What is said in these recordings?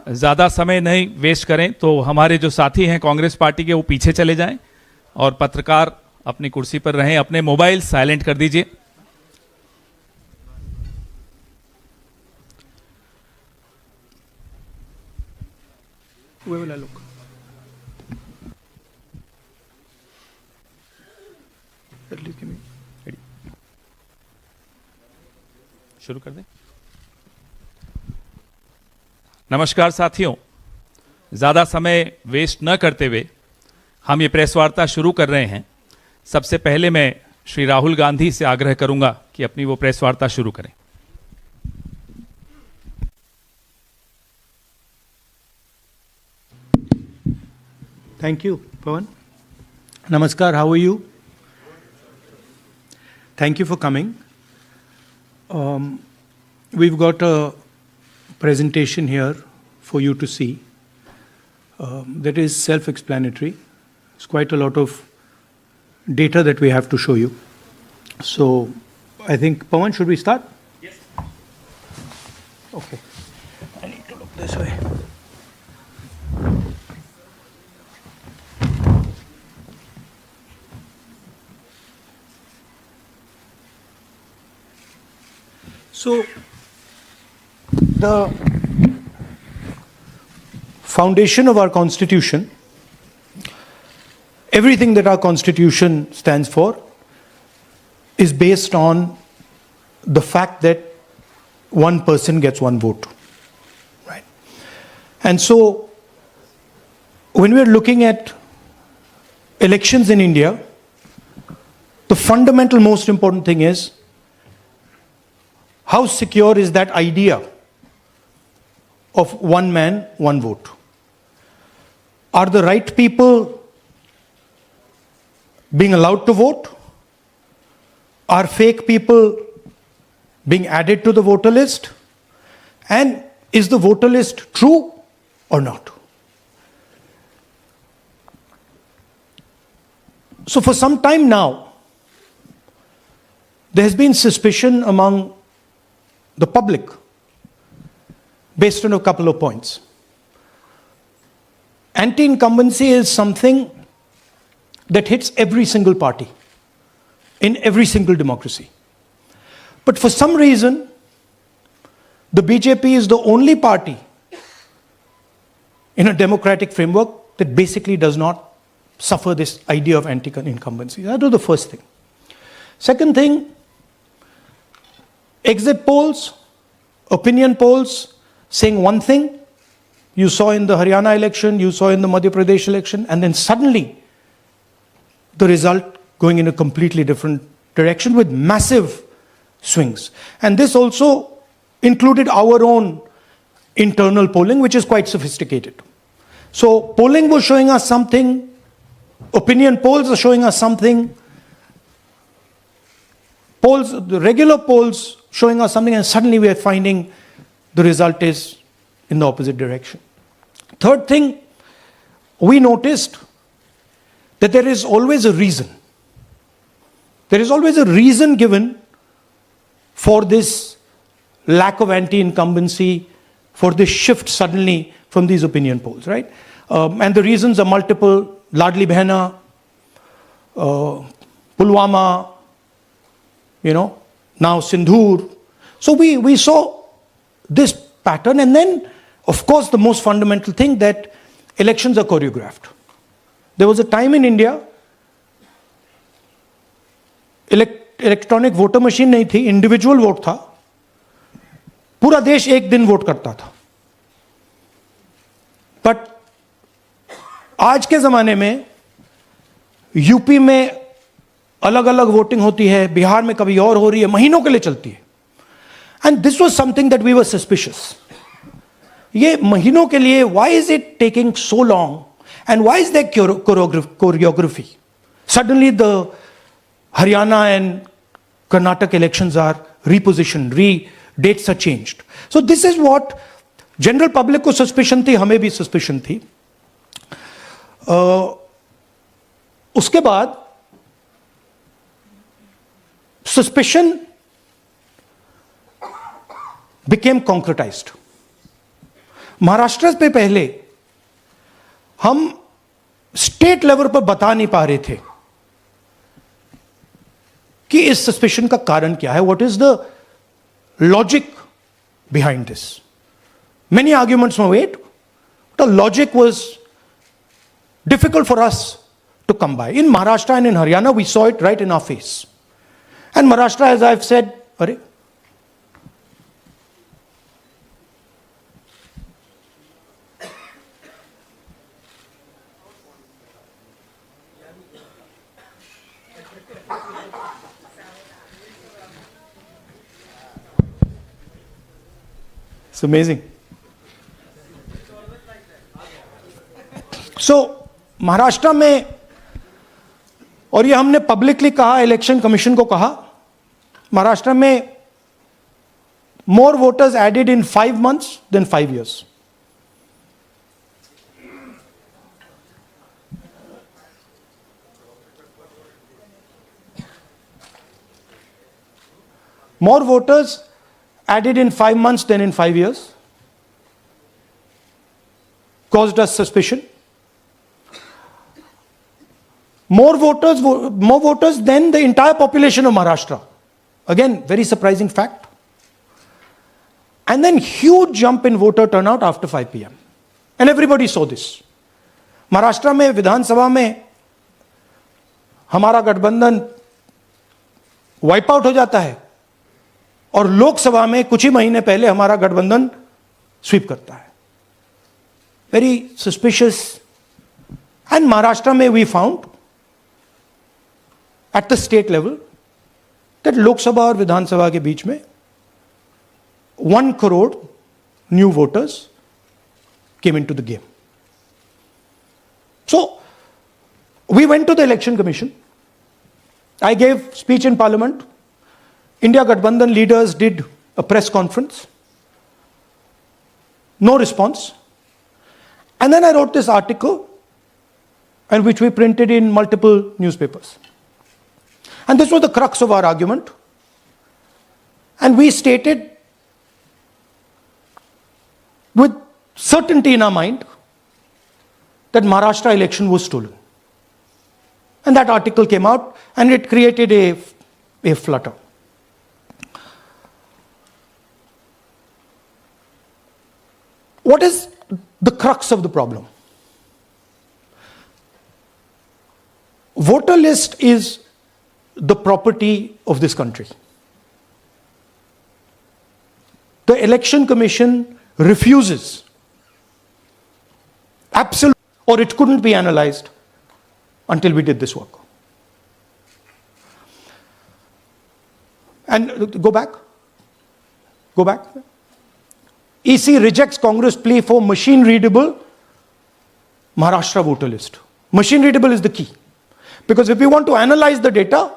ज़्यादा समय नहीं वेस्ट करें तो हमारे जो साथी हैं कांग्रेस पार्टी के वो पीछे चले जाएं और पत्रकार अपनी कुर्सी पर रहें। अपने मोबाइल साइलेंट कर दीजिए। शुरू कर दें। नमस्कार साथियों, ज़्यादा समय वेस्ट न करते हुए हम ये प्रेस वार्ता शुरू कर रहे हैं। सबसे पहले मैं श्री राहुल गांधी से आग्रह करूंगा कि अपनी वो प्रेस वार्ता शुरू करें। Thank you, Pawan. Namaskar, how are you? Thank you for coming. We've got a presentation here for you to see that is self-explanatory. It's quite a lot of data that we have to show you. So I think, Pawan, should we start? Yes. Okay. I need to look this way. So, the foundation of our Constitution, everything that our Constitution stands for, is based on the fact that one person gets one vote. Right? And so, when we're looking at elections in India, the fundamental most important thing is how secure is that idea of one man, one vote? Are the right people being allowed to vote? Are fake people being added to the voter list? And is the voter list true or not? So for some time now, there has been suspicion among the public based on a couple of points. Anti-incumbency is something that hits every single party in every single democracy. But for some reason, the BJP is the only party in a democratic framework that basically does not suffer this idea of anti-incumbency. That was the first thing. Second thing, exit polls, opinion polls saying one thing, you saw in the Haryana election, you saw in the Madhya Pradesh election, and then suddenly the result going in a completely different direction with massive swings. And this also included our own internal polling, which is quite sophisticated. So polling was showing us something, opinion polls are showing us something, polls, the regular polls showing us something, and suddenly we are finding the result is in the opposite direction. Third thing, we noticed that there is always a reason. There is always a reason given for this lack of anti-incumbency, for this shift suddenly from these opinion polls, right? And the reasons are multiple. Ladli Behna, Pulwama, now Sindhur. So we saw this pattern, and then, of course, the most fundamental thing that elections are choreographed. There was a time in India, electronic voter machine नहीं थी, individual vote था, पूरा देश एक दिन vote करता था. But आज के जमाने में यूपी में अलग अलग वोटिंग होती है, बिहार में कभी और हो रही है, महीनों के लिए चलती है. And this was something that we were suspicious. ये महीनों के लिए, why is it taking so long and why is there choreography? Suddenly the Haryana and Karnataka elections are repositioned, dates are changed. So this is what general public को suspicion थी, हमें भी suspicion थी. उसके बाद suspicion became concretized. महाराष्ट्र पे पहले हम स्टेट लेवल पर बता नहीं पा रहे थे कि इस सस्पेशन का कारण क्या है, what is the logic behind this. Many arguments were made. The logic was difficult for us to come by. In Maharashtra and in Haryana, we saw it right in our face. And Maharashtra, as I've said, Are? It's amazing. So, Maharashtra में, और ये हमने publicly कहा, election commission को कहा, महाराष्ट्र में more voters added in 5 months than 5 years. More voters added in 5 months than in 5 years. Caused us suspicion. More voters than the entire population of Maharashtra. Again, very surprising fact. And then huge jump in voter turnout after 5 p.m. And everybody saw this. Maharashtra में विधानसभा में हमारा गठबंधन wipe out हो जाता है और लोकसभा में कुछ ही महीने पहले हमारा गठबंधन स्वीप करता है. Very suspicious. एंड महाराष्ट्र में we found at the state level that Lok Sabha और विधानसभा के बीच में 1 crore new voters came into the game. So, we went to the election commission. I gave speech in parliament. India Gathbandhan leaders did a press conference. No response. And then I wrote this article, and which we printed in multiple newspapers. And this was the crux of our argument. And we stated with certainty in our mind that Maharashtra election was stolen. And that article came out and it created a flutter. What is the crux of the problem? Voter list is the property of this country. The election commission refuses, absolutely, or it couldn't be analyzed until we did this work. And go back. EC rejects Congress plea for machine readable Maharashtra voter list. Machine readable is the key. Because if we want to analyze the data,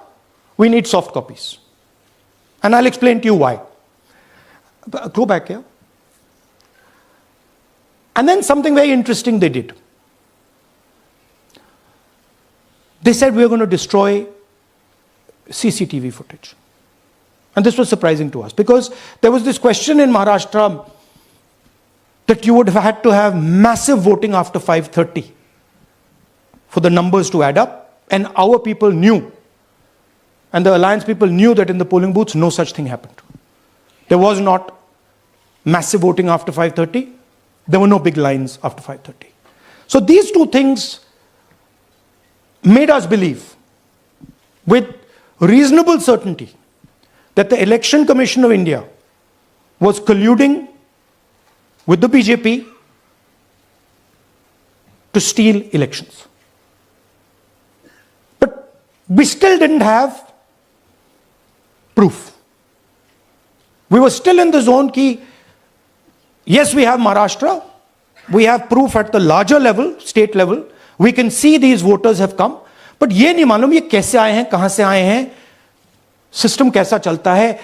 we need soft copies. And I'll explain to you why. Go back here. And then something very interesting they did. They said we are going to destroy CCTV footage. And this was surprising to us because there was this question in Maharashtra that you would have had to have massive voting after 5:30 for the numbers to add up. And our people knew, and the alliance people knew that in the polling booths no such thing happened. There was not massive voting after 5:30. There were no big lines after 5:30. So these two things made us believe with reasonable certainty that the Election Commission of India was colluding with the BJP to steal elections. But we still didn't have proof. We were still in the zone ki, yes, we have Maharashtra, we have proof at the larger level, state level, we can see these voters have come, but ये नहीं मालूम ये कैसे आए हैं, कहां से आए हैं, सिस्टम कैसा चलता है,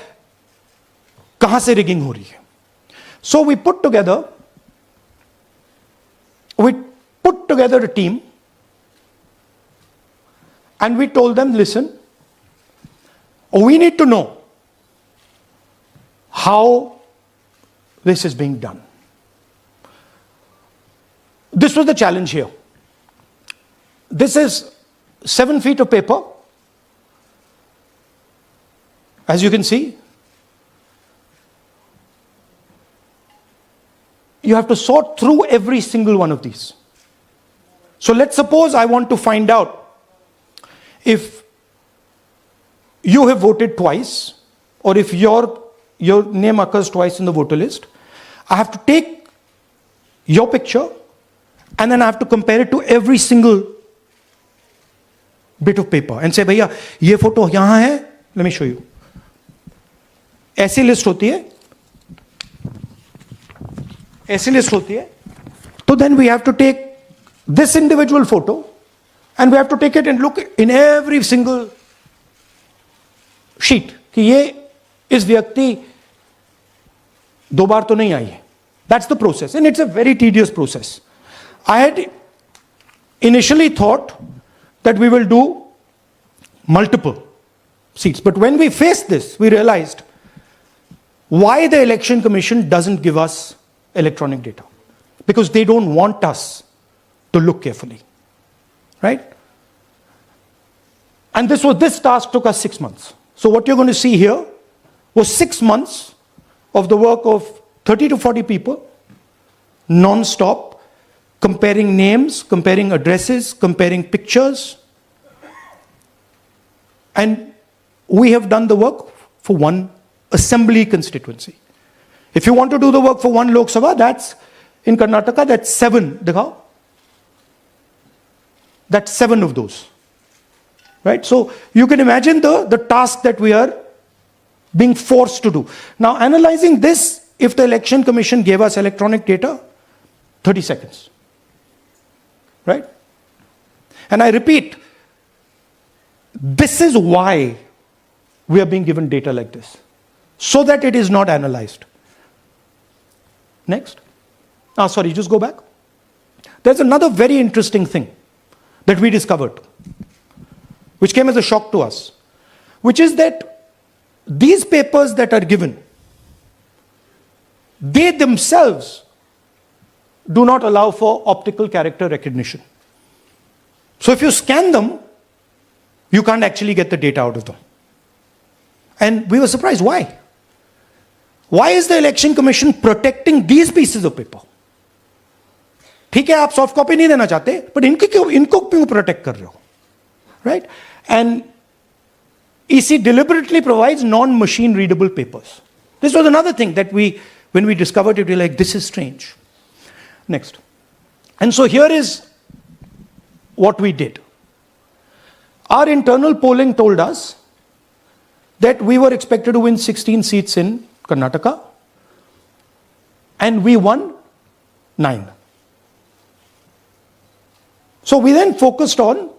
कहां से रिगिंग हो रही है. So we put together a team and we told them, listen, we need to know how this is being done. this was the challenge here. This is 7 feet of paper. As you can see, you have to sort through every single one of these. So let's suppose I want to find out if you have voted twice, or if your name occurs twice in the voter list. I have to take your picture and then I have to compare it to every single bit of paper and say, भैया ये photo यहाँ है, let me show you. ऐसी list होती है, ऐसी list होती है. So then we have to take this individual photo and we have to take it and look in every single sheet कि ये इस व्यक्ति दो बार तो नहीं आई है. That's the process, and it's a very tedious process. I had initially thought that we will do multiple seats, but when we faced this, we realized why the Election Commission doesn't give us electronic data. Because they don't want us to look carefully, right? And this task took us 6 months. So what you're going to see here was 6 months of the work of 30 to 40 people, non-stop, comparing names, comparing addresses, comparing pictures. And we have done the work for one assembly constituency. If you want to do the work for one Lok Sabha, that's in Karnataka, that's 7. Dikhao. That's 7 of those. Right? So you can imagine the task that we are being forced to do. Now, analyzing this, if the Election Commission gave us electronic data, 30 seconds. Right? And I repeat, this is why we are being given data like this, so that it is not analyzed. Next. Sorry, just go back. There's another very interesting thing that we discovered, which came as a shock to us, which is that these papers that are given, they themselves do not allow for optical character recognition. So if you scan them, you can't actually get the data out of them. And we were surprised. Why? Why is the Election Commission protecting these pieces of paper? ठीक है, आप soft copy नहीं देना चाहते, but इनको क्यों protect कर रहे हो? Right? And EC deliberately provides non-machine readable papers. This was another thing that when we discovered it, we were like, this is strange. Next. And so here is what we did. Our internal polling told us that we were expected to win 16 seats in Karnataka, and we won 9. So we then focused on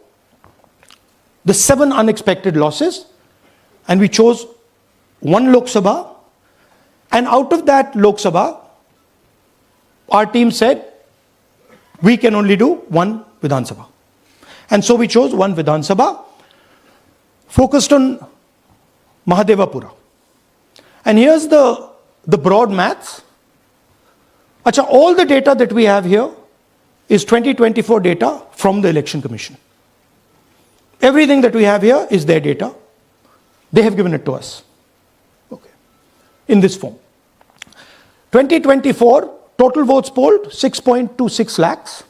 the 7 unexpected losses, and we chose 1 Lok Sabha, and out of that Lok Sabha, our team said, we can only do 1 Vidhan Sabha. And so we chose 1 Vidhan Sabha, focused on Mahadevapura. And here's the broad maths. Achha, all the data that we have here is 2024 data from the Election Commission. Everything that we have here is their data. They have given it to us. Okay. In this form. 2024, total votes polled, 6.26 lakhs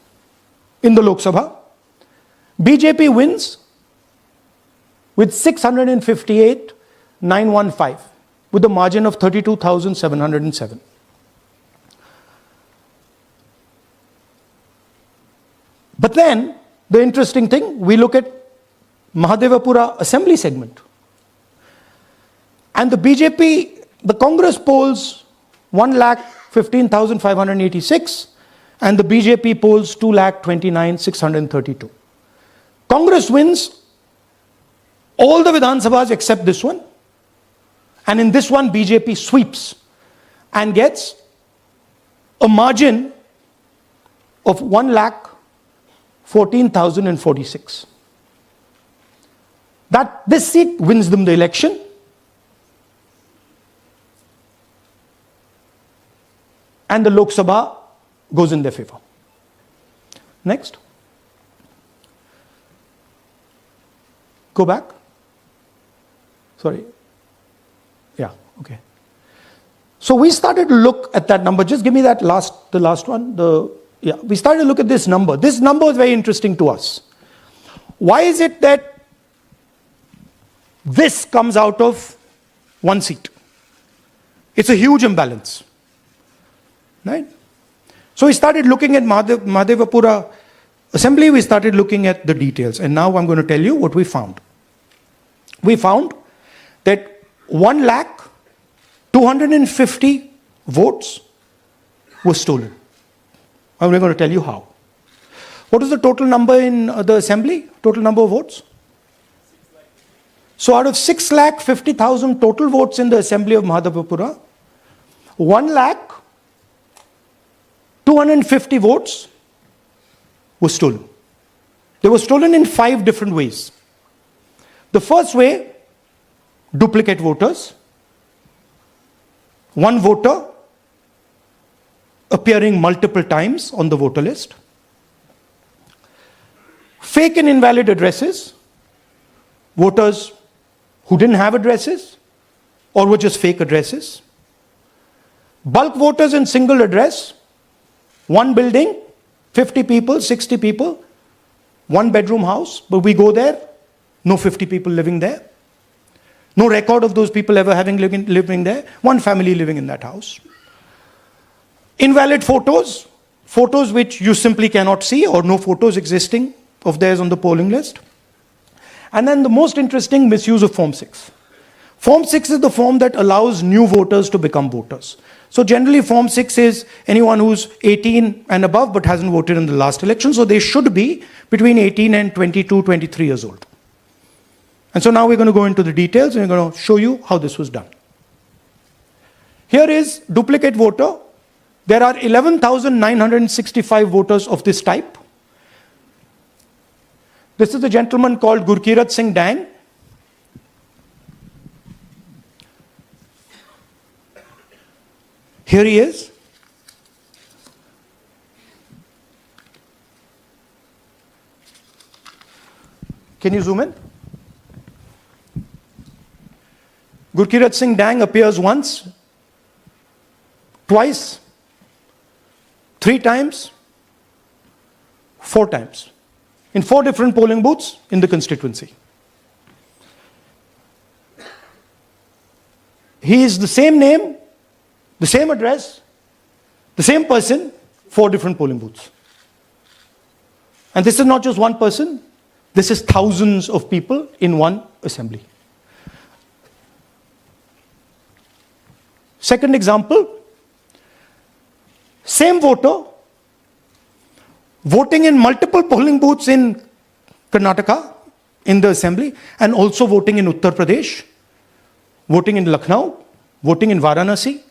in the Lok Sabha. BJP wins with 658,915 with a margin of 32,707. But then, the interesting thing, we look at Mahadevapura assembly segment. And the BJP, the Congress polls 1,15,586 and the BJP polls 2,29,632. Congress wins all the Vidhan Sabhas except this one. And in this one, BJP sweeps and gets a margin of 1,14,046. This seat wins them the election. And the Lok Sabha goes in their favor. Next. Go back. Sorry. Yeah, okay. So we started to look at that number. Just give me that the last one. We started to look at this number. This number is very interesting to us. Why is it that this comes out of one seat? It's a huge imbalance, right? So we started looking at Mahadevapura assembly. We started looking at the details. And now I'm going to tell you what we found. We found that 1,250,000 votes were stolen. And we're going to tell you how. What is the total number in the assembly? Total number of votes? So out of 6,50,000 total votes in the assembly of Mahadevapura, 1,250,000 votes were stolen. They were stolen in 5 different ways. The first way, duplicate voters. One voter appearing multiple times on the voter list. Fake and invalid addresses. Voters who didn't have addresses or were just fake addresses. Bulk voters in single address. One building, 50 people, 60 people, 1 bedroom house, but we go there, no 50 people living there. No record of those people ever having living there. One family living in that house. Invalid photos, photos which you simply cannot see or no photos existing of theirs on the polling list. And then the most interesting, misuse of Form 6. Form 6 is the form that allows new voters to become voters. So generally Form 6 is anyone who's 18 and above but hasn't voted in the last election. So they should be between 18 and 22, 23 years old. And so now we're going to go into the details and we're going to show you how this was done. Here is duplicate voter. There are 11,965 voters of this type. This is a gentleman called Gurkirat Singh Dang. Here he is. Can you zoom in? Gurkirat Singh Dang appears once, twice, 3 times, 4 times. In 4 different polling booths in the constituency. He is the same name, the same address, the same person, 4 different polling booths. And this is not just one person, this is thousands of people in one assembly. Second example, same voter, voting in multiple polling booths in Karnataka, in the assembly, and also voting in Uttar Pradesh, voting in Lucknow, voting in Varanasi.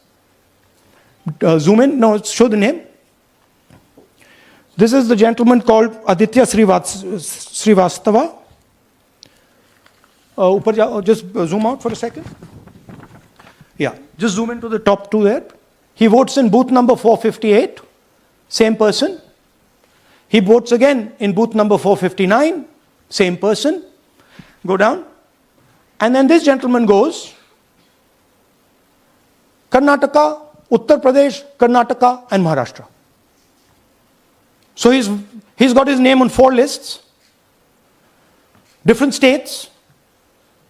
Zoom in, no, show the name. This is the gentleman called Aditya Srivastava. Just zoom out for a second. Yeah, just zoom into the top 2 there. He votes in booth number 458, same person. He votes again in booth number 459, same person. Go down. And then this gentleman goes, Karnataka, Uttar Pradesh, Karnataka, and Maharashtra. So he's got his name on 4 lists, different states,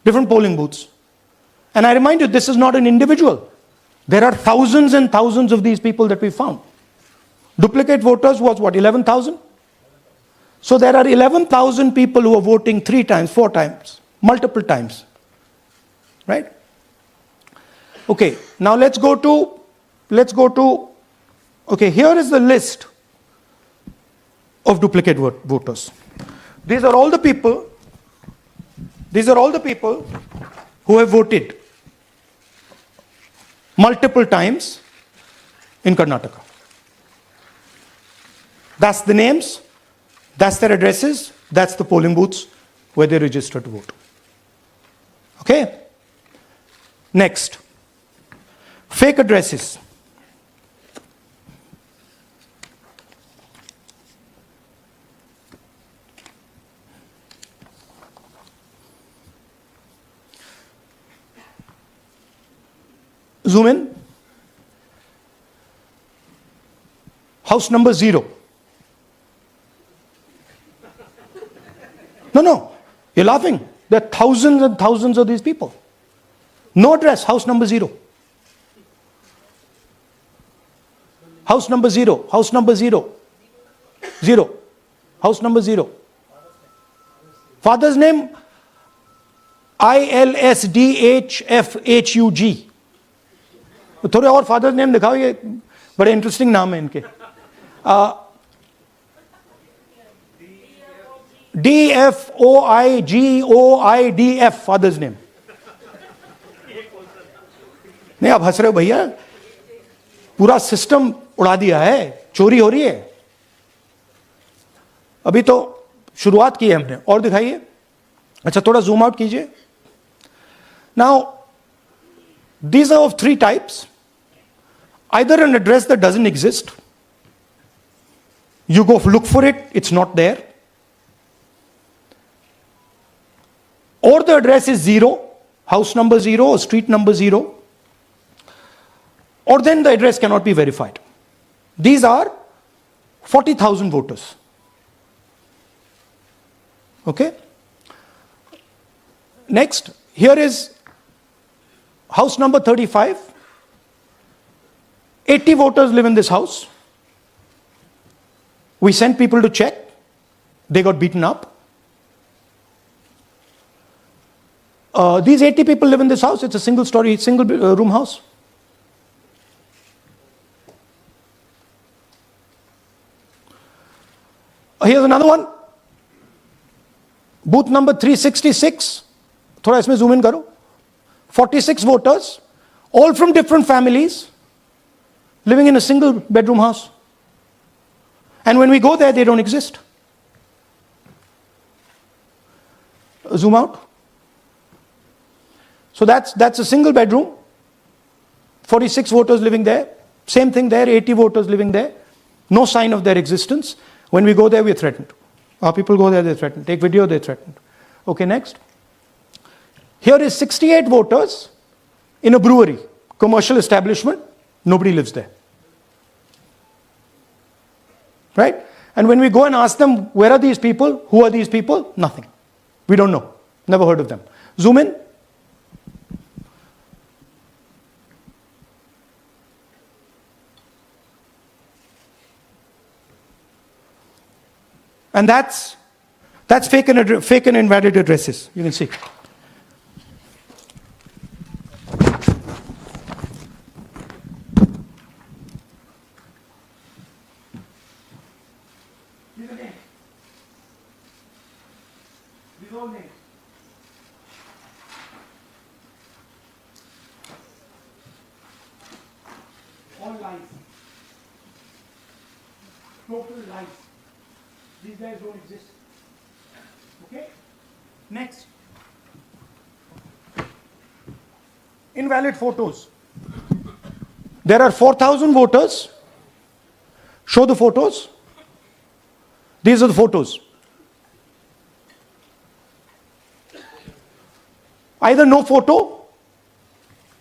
different polling booths. And I remind you, this is not an individual. There are thousands and thousands of these people that we found. Duplicate voters was what, 11,000? So there are 11,000 people who are voting 3 times, 4 times, multiple times. Right? Okay, now let's go to, okay, here is the list of duplicate voters. These are all the people who have voted multiple times in Karnataka. That's the names, that's their addresses, that's the polling booths where they register to vote. Okay? Next, fake addresses. Zoom in. House number 0. No, you're laughing. There are thousands and thousands of these people. No address, house number 0. House number 0, house number 0. 0. House number 0. Father's name, ILSDHFHUG. थोड़े और father's name दिखाओ, ये बड़े interesting नाम है इनके. DFOIGOIDF father's name. नहीं, आप हंस रहे हो भैया, पूरा सिस्टम उड़ा दिया है, चोरी हो रही है. अभी तो शुरुआत की है हमने, और दिखाइए. अच्छा, थोड़ा जूम आउट कीजिए. Now these are of 3 types. Either an address that doesn't exist, you go look for it, it's not there, or the address is 0, house number 0 or street number 0, or then the address cannot be verified. These are 40,000 voters. Okay? Next, here is house number 35. 80 voters live in this house. We sent people to check. They got beaten up. These 80 people live in this house. It's a single room house. Here's another one. Booth number 366. थोड़ा इसमें zoom in करो. 46 voters, all from different families, living in a single bedroom house. And when we go there, they don't exist. Zoom out. So that's a single bedroom. 46 voters living there. Same thing there, 80 voters living there. No sign of their existence. When we go there, we're threatened. Our people go there, they're threatened. Take video, they're threatened. Okay, next. Here is 68 voters in a brewery, commercial establishment. Nobody lives there. Right? And when we go and ask them, where are these people? Who are these people? Nothing. We don't know. Never heard of them. Zoom in. And that's fake and invalid addresses. You can see. All lies. Total lies. These guys don't exist. Okay? Next. Invalid photos. There are 4,000 voters. Show the photos. These are the photos. Either no photo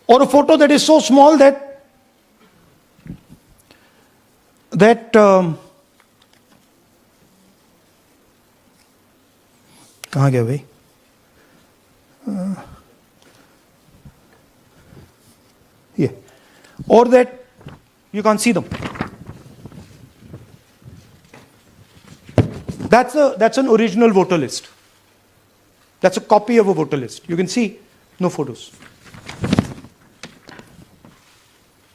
or a photo that is so small that कहाँ गया भाई? Yeah. Or that you can't see them. That's an original voter list. That's a copy of a voter list. You can see no photos.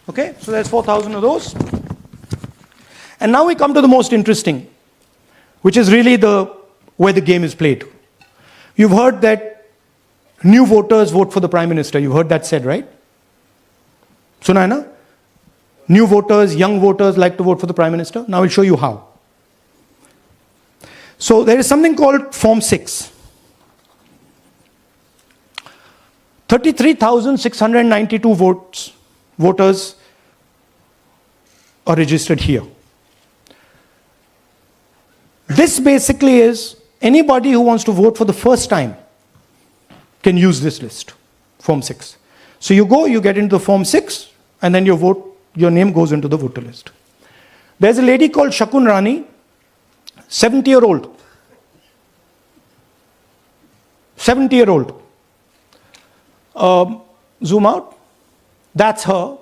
Okay, so there's 4,000 of those. And now we come to the most interesting, which is really where the game is played. You've heard that new voters vote for the Prime Minister. You've heard that said, right? Suna hai na? New voters, young voters like to vote for the Prime Minister. Now I'll show you how. So there is something called Form 6. 33,692 voters are registered here. This basically is anybody who wants to vote for the first time can use this list, Form 6. So you go, you get into the Form 6, and then your name goes into the voter list. There's a lady called Shakun Rani, 70-year-old. 70-year-old. Zoom out. That's her.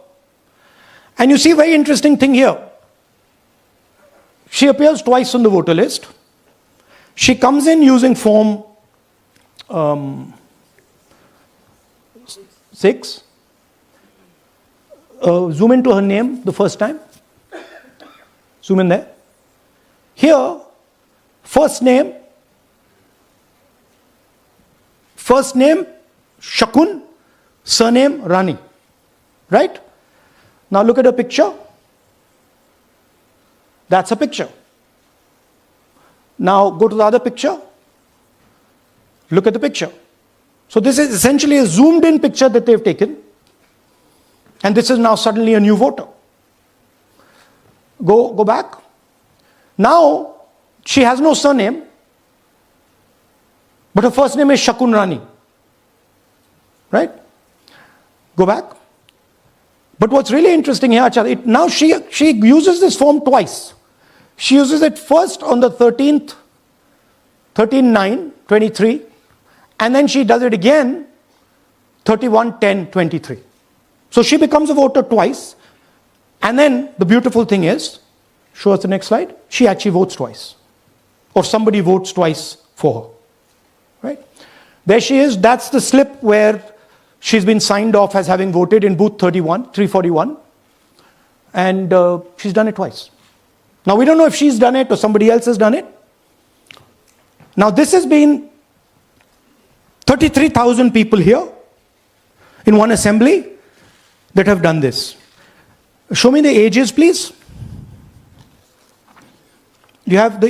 And you see a very interesting thing here. She appears twice on the voter list. She comes in using Form 6. Zoom into her name the first time. Zoom in there. Here, first name Shakun, surname Rani. Right? Now look at her picture. That's a picture. Now go to the other picture. Look at the picture. So this is essentially a zoomed in picture that they've taken. And this is now suddenly a new voter. Go back. Now she has no surname, but her first name is Shakun Rani. Right? Go back. But what's really interesting here, now she uses this form twice. She uses it first on the 13th, 13/9/23, and then she does it again 31/10/23. So she becomes a voter twice, and then the beautiful thing is, show us the next slide, she actually votes twice. Or somebody votes twice for her. Right? There she is, that's the slip where she's been signed off as having voted in booth 341, and she's done it twice. Now we don't know if she's done it or somebody else has done it. Now this has been 33,000 people here in one assembly that have done this. Show me the ages, please. You have the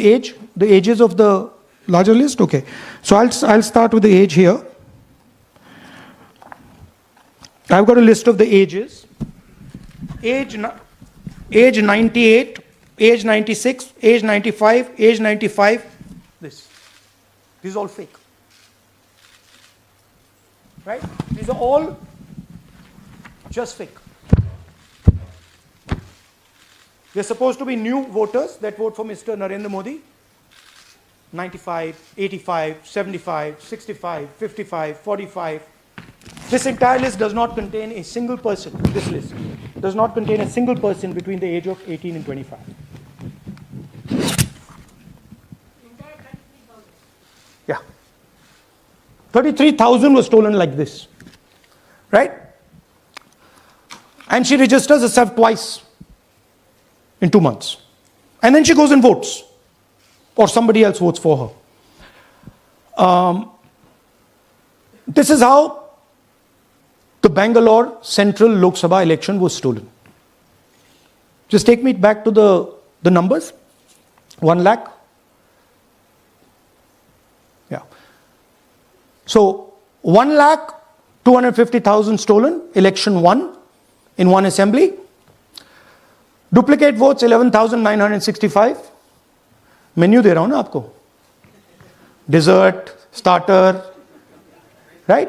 ages of the larger list? Okay. So I'll start with the age here. I've got a list of the ages. Age 98, age 96, age 95, age 95. This is all fake. Right? These are all just fake. They're supposed to be new voters that vote for Mr. Narendra Modi. 95, 85, 75, 65, 55, 45. This entire list does not contain a single person. This list does not contain a single person between the age of 18 and 25. Yeah. 33,000 was stolen like this. Right? And she registers herself twice in 2 months. And then she goes and votes. Or somebody else votes for her. This is how the Bangalore Central Lok Sabha election was stolen. Just take me back to the numbers. 1 lakh. Yeah. So 1,250,000 stolen, election won in one assembly. Duplicate votes 11,965. Menu दे रहा हूं ना आपको. Dessert, starter, right?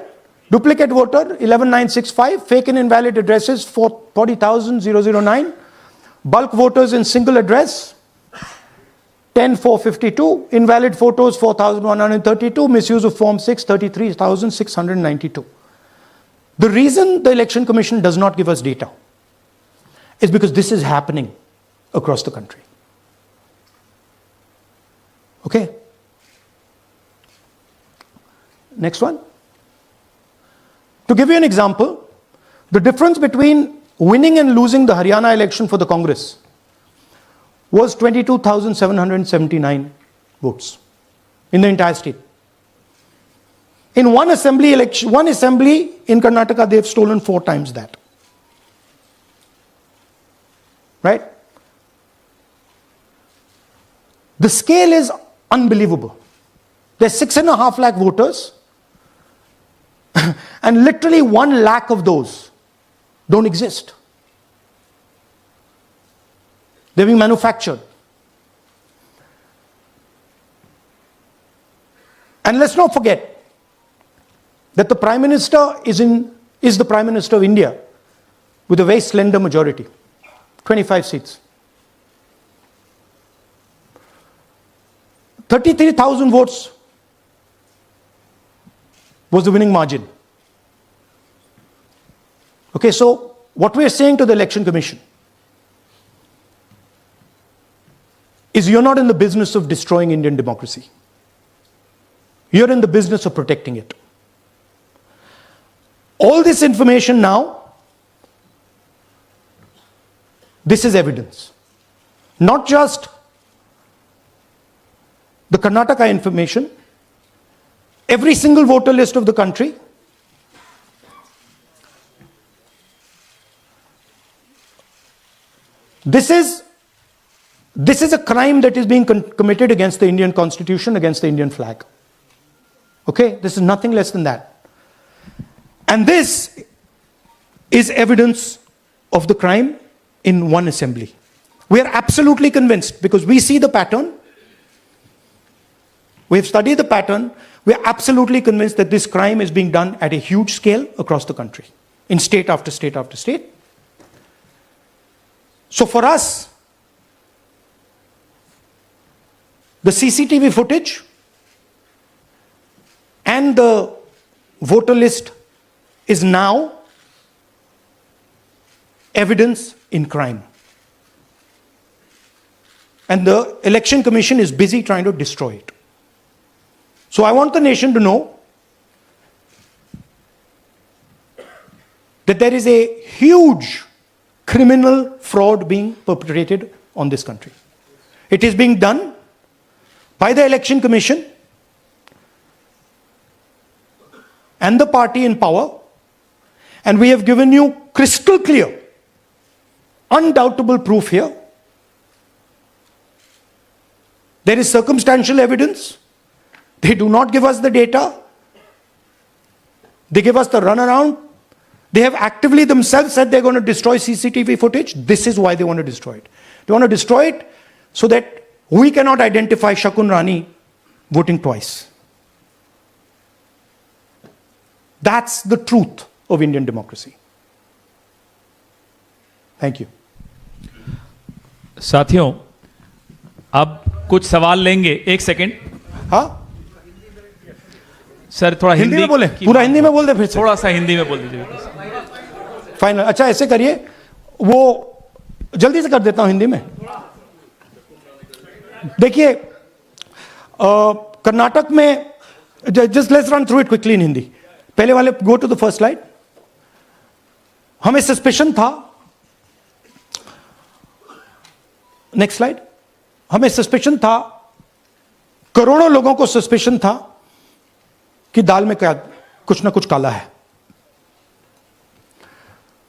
Duplicate voter 11,965. Fake and invalid addresses 40,009. Bulk voters in single address 10,452. Invalid photos 4,132. Misuse of Form 6 33,692. The reason the Election Commission does not give us data is because this is happening across the country. Okay? Next one. To give you an example, the difference between winning and losing the Haryana election for the Congress was 22,779 votes in the entire state. In one assembly in Karnataka, they've stolen 4 times that. Right? The scale is unbelievable. There's 6.5 lakh voters, and literally 1 lakh of those don't exist. They're being manufactured. And let's not forget that the Prime Minister is in is the Prime Minister of India with a very slender majority, 25 seats. 33,000 votes was the winning margin. Okay, so what we are saying to the Election Commission is you're not in the business of destroying Indian democracy. You're in the business of protecting it. All this information now, this is evidence. Not just the Karnataka information, every single voter list of the country. This is a crime that is being committed against the Indian Constitution, against the Indian flag. Okay, this is nothing less than that. And this is evidence of the crime in one assembly. We are absolutely convinced because we see the pattern. We have studied the pattern. We are absolutely convinced that this crime is being done at a huge scale across the country, in state after state after state. So for us, the CCTV footage and the voter list is now evidence in crime. And the Election Commission is busy trying to destroy it. So I want the nation to know that there is a huge criminal fraud being perpetrated on this country. It is being done by the Election Commission and the party in power, and we have given you crystal clear, undoubtable proof here. There is circumstantial evidence. They do not give us the data. They give us the runaround. They have actively themselves said they're going to destroy CCTV footage. This is why they want to destroy it. They want to destroy it so that we cannot identify Shakun Rani voting twice. That's the truth of Indian democracy. Thank you. साथियों, अब कुछ सवाल लेंगे. एक second. हाँ, sir थोड़ा हिंदी में बोले, पूरा हिंदी में बोल दे फिर से. थोड़ा सा हिंदी में बोल दीजिए. फाइनल. अच्छा ऐसे करिए, वो जल्दी से कर देता हूं हिंदी में. देखिए, कर्नाटक में, just let's run through it quickly in Hindi. पहले वाले go to the first slide. हमें सस्पेशन था, नेक्स्ट स्लाइड. हमें सस्पेशन था, करोड़ों लोगों को सस्पेशन था कि दाल में क्या कुछ ना कुछ काला है.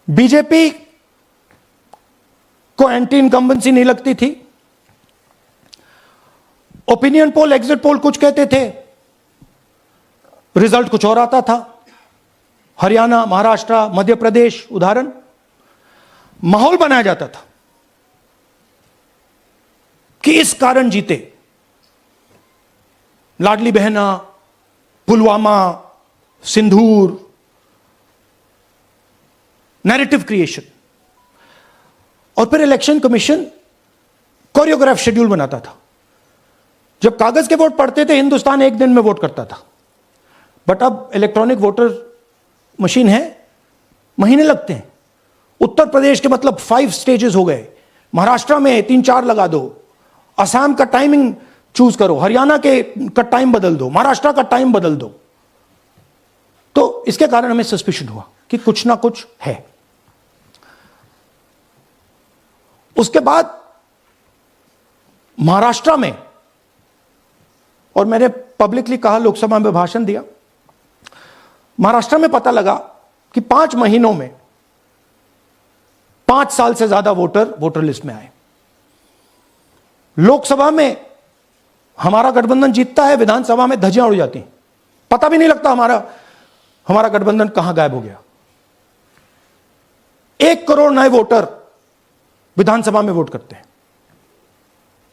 बीजेपी को एंटी इनकम्बेंसी नहीं लगती थी. ओपिनियन पोल, एग्जिट पोल कुछ कहते थे, रिजल्ट कुछ और आता था. हरियाणा, महाराष्ट्र, मध्य प्रदेश उदाहरण. माहौल बनाया जाता था कि इस कारण जीते. लाडली बहना, पुलवामा, सिंदूर, नैरेटिव क्रिएशन. और फिर इलेक्शन कमीशन कोरियोग्राफ शेड्यूल बनाता था. जब कागज के वोट पड़ते थे, हिंदुस्तान एक दिन में वोट करता था. बट अब इलेक्ट्रॉनिक वोटर मशीन है, महीने लगते हैं. उत्तर प्रदेश के मतलब 5 स्टेजेस हो गए. महाराष्ट्र में 3-4 लगा दो. असम का टाइमिंग चूज करो, हरियाणा का टाइम बदल दो, महाराष्ट्र का टाइम बदल दो. तो इसके कारण हमें सस्पिशन हुआ कि कुछ ना कुछ है. उसके बाद महाराष्ट्र में, और मैंने पब्लिकली कहा, लोकसभा में भाषण दिया, महाराष्ट्र में पता लगा कि 5 महीनों में 5 साल से ज्यादा वोटर लिस्ट में आए. लोकसभा में हमारा गठबंधन जीतता है, विधानसभा में धज्जियां उड़ जाती हैं. पता भी नहीं लगता हमारा गठबंधन कहां गायब हो गया. 1 करोड़ नए वोटर विधानसभा में वोट करते हैं.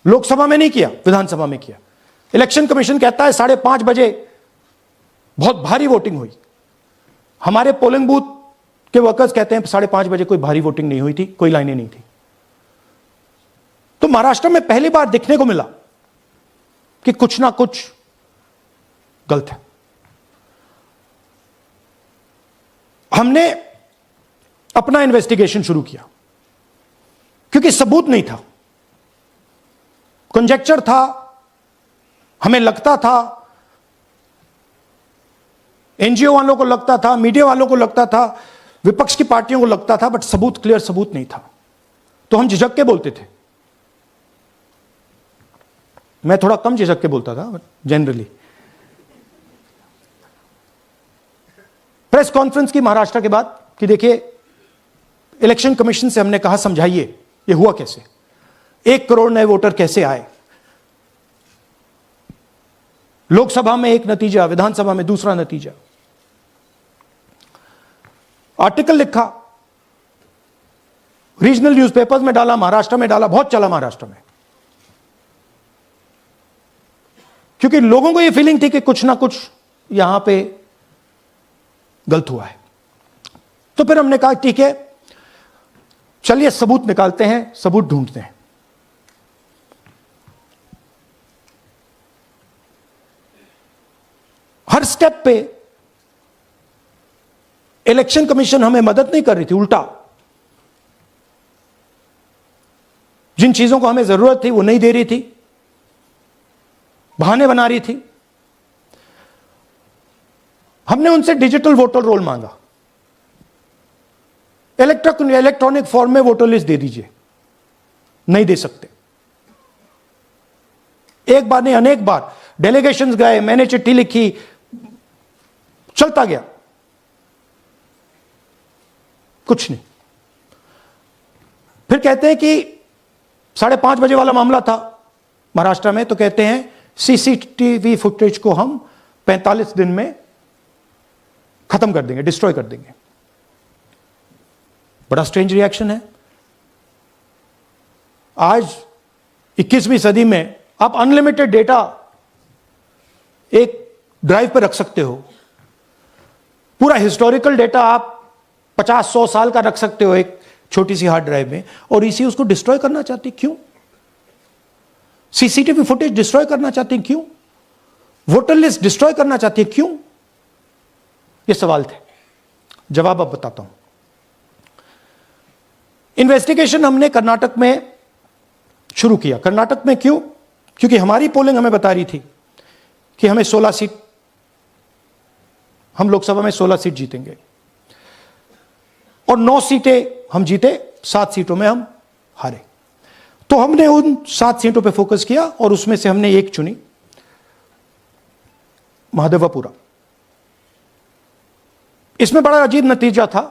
लोकसभा में नहीं किया, विधानसभा में किया. इलेक्शन कमीशन कहता है 5:30 बजे बहुत भारी वोटिंग हुई. हमारे पोलिंग बूथ के वर्कर्स कहते हैं 5:30 बजे कोई भारी वोटिंग नहीं हुई थी, कोई लाइनें नहीं थी। तो महाराष्ट्र में पहली बार देखने को मिला कि कुछ ना कुछ गलत है। हमने अपना इन्वेस्टिगेशन शुरू किया क्योंकि सबूत नहीं था, कंजेक्चर था, हमें लगता था, एनजीओ वालों को लगता था, मीडिया वालों को लगता था, विपक्ष की पार्टियों को लगता था, बट सबूत, क्लियर सबूत नहीं था। तो हम झिझक के बोलते थे। मैं थोड़ा कम झिझक के बोलता था जनरली। प्रेस कॉन्फ्रेंस की महाराष्ट्र के बाद कि देखिए, इलेक्शन कमीशन से हमने कहा समझाइए ये हुआ कैसे, 1 करोड़ नए वोटर कैसे आए, लोकसभा में एक नतीजा, विधानसभा में दूसरा नतीजा। आर्टिकल लिखा, रीजनल न्यूज़पेपर्स में डाला, महाराष्ट्र में डाला, बहुत चला महाराष्ट्र में, क्योंकि लोगों को यह फीलिंग थी कि कुछ ना कुछ यहां पे गलत हुआ है। तो फिर हमने कहा ठीक है, चलिए सबूत निकालते हैं, सबूत ढूंढते हैं। हर स्टेप पे इलेक्शन कमीशन हमें मदद नहीं कर रही थी, उल्टा जिन चीजों को हमें जरूरत थी वो नहीं दे रही थी, बहाने बना रही थी। हमने उनसे डिजिटल वोटर रोल मांगा, इलेक्ट्रॉनिक फॉर्म में वोटर लिस्ट दे दीजिए, नहीं दे सकते। एक बार नहीं, अनेक बार डेलीगेशंस गए, मैंने चिट्ठी लिखी, चलता गया, कुछ नहीं। फिर कहते हैं कि 5:30 बजे वाला मामला था महाराष्ट्र में, तो कहते हैं सीसीटीवी फुटेज को हम 45 दिन में खत्म कर देंगे, डिस्ट्रॉय कर देंगे। बड़ा स्ट्रेंज रिएक्शन है। आज 21वीं सदी में आप अनलिमिटेड डेटा एक ड्राइव पर रख सकते हो, पूरा हिस्टोरिकल डेटा आप 50-100 साल का रख सकते हो एक छोटी सी हार्ड ड्राइव में, और इसी उसको डिस्ट्रॉय करना चाहती, क्यों? सीसीटीवी फुटेज डिस्ट्रॉय करना चाहती, क्यों? वोटर लिस्ट डिस्ट्रॉय करना चाहती है, क्यों? ये सवाल थे, जवाब अब बताता हूं। इन्वेस्टिगेशन हमने कर्नाटक में शुरू किया। कर्नाटक में क्यों? क्योंकि हमारी पोलिंग हमें बता रही थी कि हमें 16 सीट, हम लोकसभा में 16 सीट जीतेंगे और 9 सीटें हम जीते, 7 सीटों में हम हारे। तो हमने उन 7 सीटों पे फोकस किया और उसमें से हमने एक चुनी, महादेवपुरा। इसमें बड़ा अजीब नतीजा था।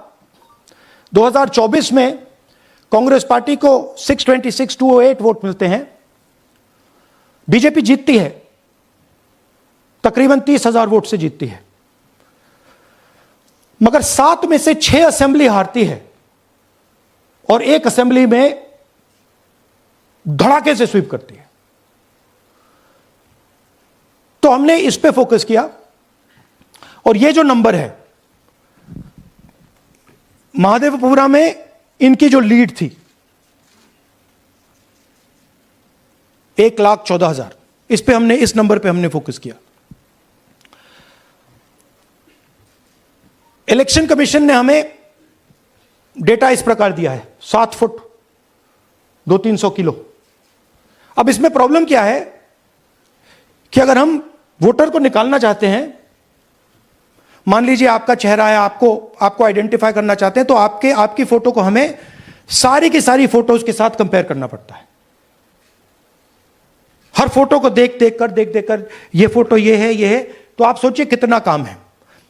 2024 में कांग्रेस पार्टी को 626-208 वोट मिलते हैं, बीजेपी जीतती है, तकरीबन 30,000 वोट से जीतती है, मगर 7 में से 6 असेंबली हारती है और 1 असेंबली में धड़ाके से स्वीप करती है। तो हमने इस पे फोकस किया और ये जो नंबर है, महादेवपुरा में इनकी जो लीड थी 1,14,000, इस पे हमने, इस नंबर पे हमने फोकस किया। इलेक्शन कमीशन ने हमें डेटा इस प्रकार दिया है, 7 फुट 200-300 किलो। अब इसमें प्रॉब्लम क्या है कि अगर हम वोटर को निकालना चाहते हैं, मान लीजिए आपका चेहरा है, आपको आइडेंटिफाई करना चाहते हैं, तो आपकी फोटो को हमें सारी की सारी फोटोज के साथ कंपेयर करना पड़ता है। हर फोटो को देख कर ये फोटो ये है, तो आप सोचिए कितना काम है।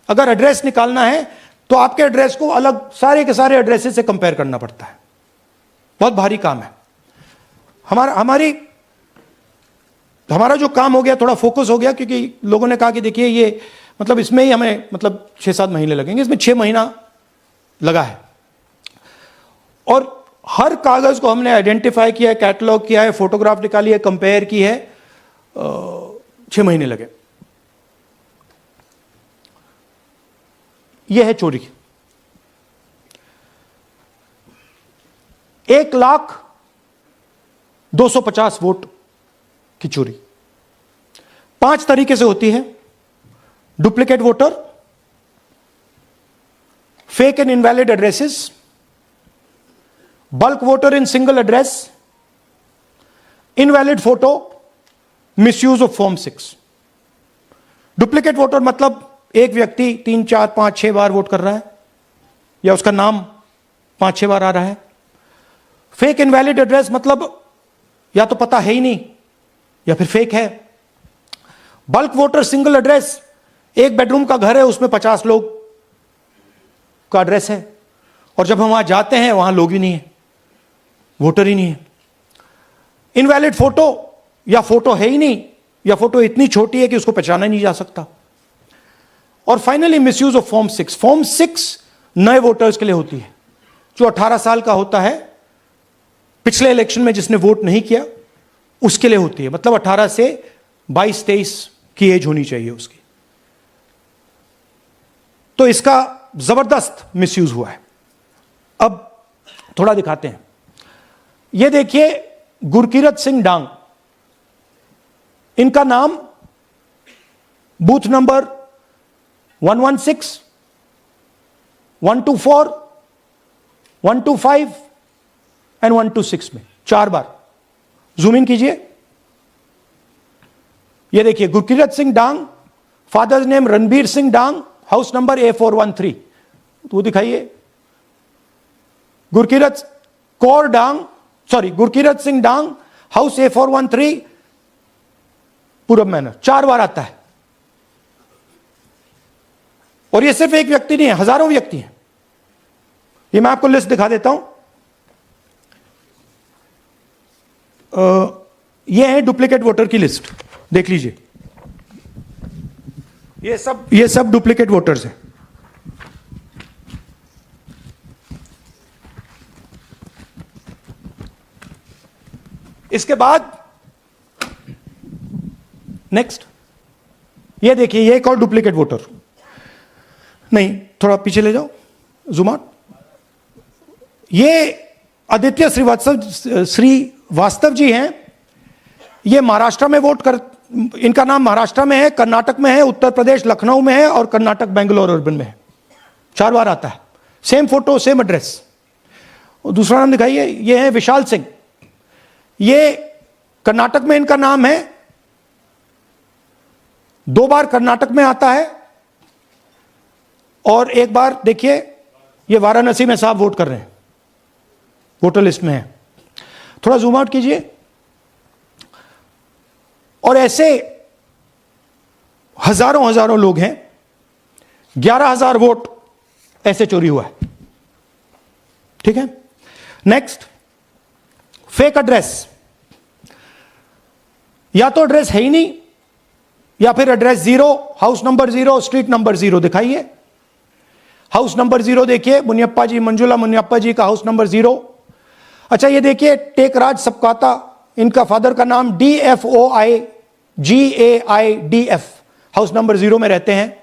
अगर एड्रेस निकालना है तो आपके एड्रेस को अलग सारे के सारे एड्रेसेस से कंपेयर करना पड़ता है, बहुत भारी काम है। हमारा जो काम हो गया, थोड़ा फोकस हो गया, क्योंकि लोगों ने कहा कि देखिए ये मतलब इसमें ही हमें मतलब 6-7 महीने लगेंगे, इसमें 6 महीना लगा है। और हर कागज को हमने आइडेंटिफाई किया है, कैटलॉग किया है, फोटोग्राफ निकाली है, कंपेयर की है, 6 महीने लगे। यह है चोरी, 1,250,000 वोट की चोरी 5 तरीके से होती है। Duplicate voter, fake and invalid addresses, bulk voter in single address, invalid photo, misuse of form 6। Duplicate voter मतलब एक व्यक्ति 3, 4, 5, 6 बार वोट कर रहा है या उसका नाम 5-6 बार आ रहा है। फेक इनवैलिड एड्रेस मतलब या तो पता है ही नहीं या फिर फेक है। बल्क वोटर सिंगल एड्रेस, एक बेडरूम का घर है, उसमें 50 लोग का एड्रेस है और जब हम वहां जाते हैं वहां लोग ही नहीं है, वोटर ही नहीं है। इनवैलिड फोटो, या फोटो है ही नहीं या फोटो इतनी छोटी है कि उसको पहचाना नहीं जा सकता। और finally misuse of form 6। Form 6 नए वोटर्स के लिए होती है, जो 18 साल का होता है, पिछले इलेक्शन में जिसने वोट नहीं किया उसके लिए होती है। मतलब 18 से 22-23 की एज होनी चाहिए उसकी। तो इसका जबरदस्त मिसयूज हुआ है। अब थोड़ा दिखाते हैं। यह देखिए गुरकीरत सिंह डांग, इनका नाम बूथ नंबर 116, 124, 125 एंड 126 में 4 बार। जूम इन कीजिए। यह देखिए गुरकीरत सिंह डांग, फादर्स नेम रणबीर सिंह डांग, हाउस नंबर A413। तो वो दिखाइए। गुरकीरत सिंह डांग, हाउस A413, पूरब मैनर। 4 बार आता है। और ये सिर्फ एक व्यक्ति नहीं है, हजारों व्यक्ति हैं। ये मैं आपको लिस्ट दिखा देता हूं। ये है डुप्लीकेट वोटर की लिस्ट, देख लीजिए। ये सब डुप्लीकेट वोटर्स हैं। इसके बाद नेक्स्ट, ये देखिए, ये एक और डुप्लीकेट वोटर। नहीं, थोड़ा पीछे ले जाओ, जूम आउट। ये आदित्य श्रीवास्तव जी हैं। ये महाराष्ट्र में वोट कर, इनका नाम महाराष्ट्र में है, कर्नाटक में है, उत्तर प्रदेश लखनऊ में है और कर्नाटक बेंगलोर अर्बन में है। 4 बार आता है। Same photo, same address. और दूसरा नाम दिखाइए। ये है विशाल सिंह। ये कर्नाटक में इनका नाम है, 2 बार कर्नाटक में आता है और 1 बार देखिए ये वाराणसी में साहब वोट कर रहे हैं, वोटर लिस्ट में है। थोड़ा जूम आउट कीजिए। और ऐसे हजारों लोग हैं। 11,000 वोट ऐसे चोरी हुआ है। ठीक है। Next, fake address. या तो एड्रेस है ही नहीं या फिर address 0, house number 0, street number 0। दिखाइए हाउस नंबर 0, देखिए मुनियप्पा जी, मंजुला मुनियप्पा जी का हाउस नंबर 0। अच्छा, ये देखिए टेकराज सबकाता, इनका फादर का नाम DFOIGAIDF, हाउस नंबर 0 में रहते हैं।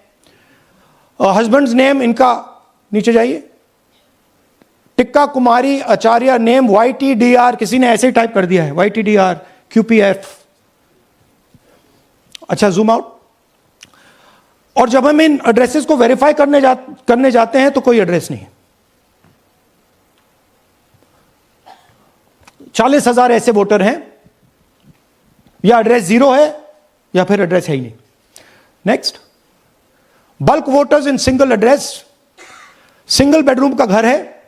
हस्बैंड्स नेम इनका, नीचे जाइए, टिक्का कुमारी आचार्य, नेम YTDR, किसी ने ऐसे ही टाइप कर दिया है, YTDR QPF। अच्छा, जूम आउट। और जब हम इन एड्रेसेस को वेरीफाई करने जाते हैं तो कोई एड्रेस नहीं है। 40,000 ऐसे वोटर हैं, या एड्रेस 0 है या फिर एड्रेस है ही नहीं। Next, bulk voters in single address. Single bedroom का घर है,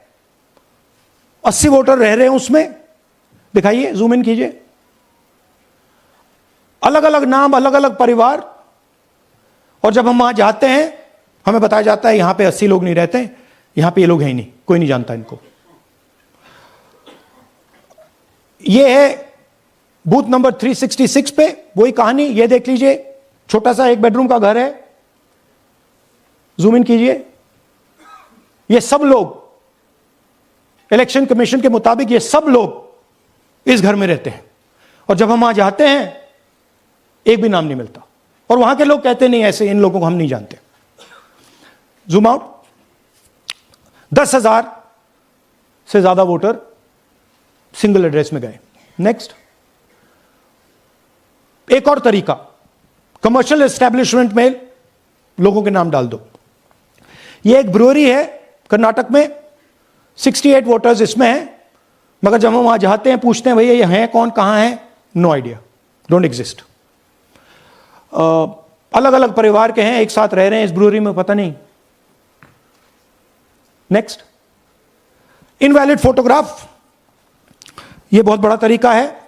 80 वोटर रह रहे हैं उसमें। दिखाइए, जूम इन कीजिए। अलग अलग नाम, अलग अलग परिवार। और जब हम वहां जाते हैं हमें बताया जाता है यहां पे 80 लोग नहीं रहते, यहां पे ये लोग हैं ही नहीं, कोई नहीं जानता इनको। ये है बूथ नंबर 366 पे वही कहानी। ये देख लीजिए, छोटा सा एक बेडरूम का घर है। जूम इन कीजिए। ये सब लोग, इलेक्शन कमीशन के मुताबिक ये सब लोग इस घर में रहते हैं। और जब हम वहां जाते हैं एक भी नाम नहीं मिलता। और वहां के लोग कहते नहीं, ऐसे इन लोगों को हम नहीं जानते। Zoom out. 10,000 से ज्यादा वोटर सिंगल एड्रेस में गए। नेक्स्ट, एक और तरीका, कमर्शियल एस्टेब्लिशमेंट में लोगों के नाम डाल दो। ये एक ब्रूअरी है कर्नाटक में, 68 वोटर्स इसमें हैं, मगर जब हम वहां जाते हैं पूछते हैं भैया ये हैं कौन, कहां है, नो आइडिया, डोंट एग्जिस्ट। अलग अलग परिवार के हैं, एक साथ रह रहे हैं इस ब्रूअरी में, पता नहीं। नेक्स्ट, इनवैलिड फोटोग्राफ, यह बहुत बड़ा तरीका है।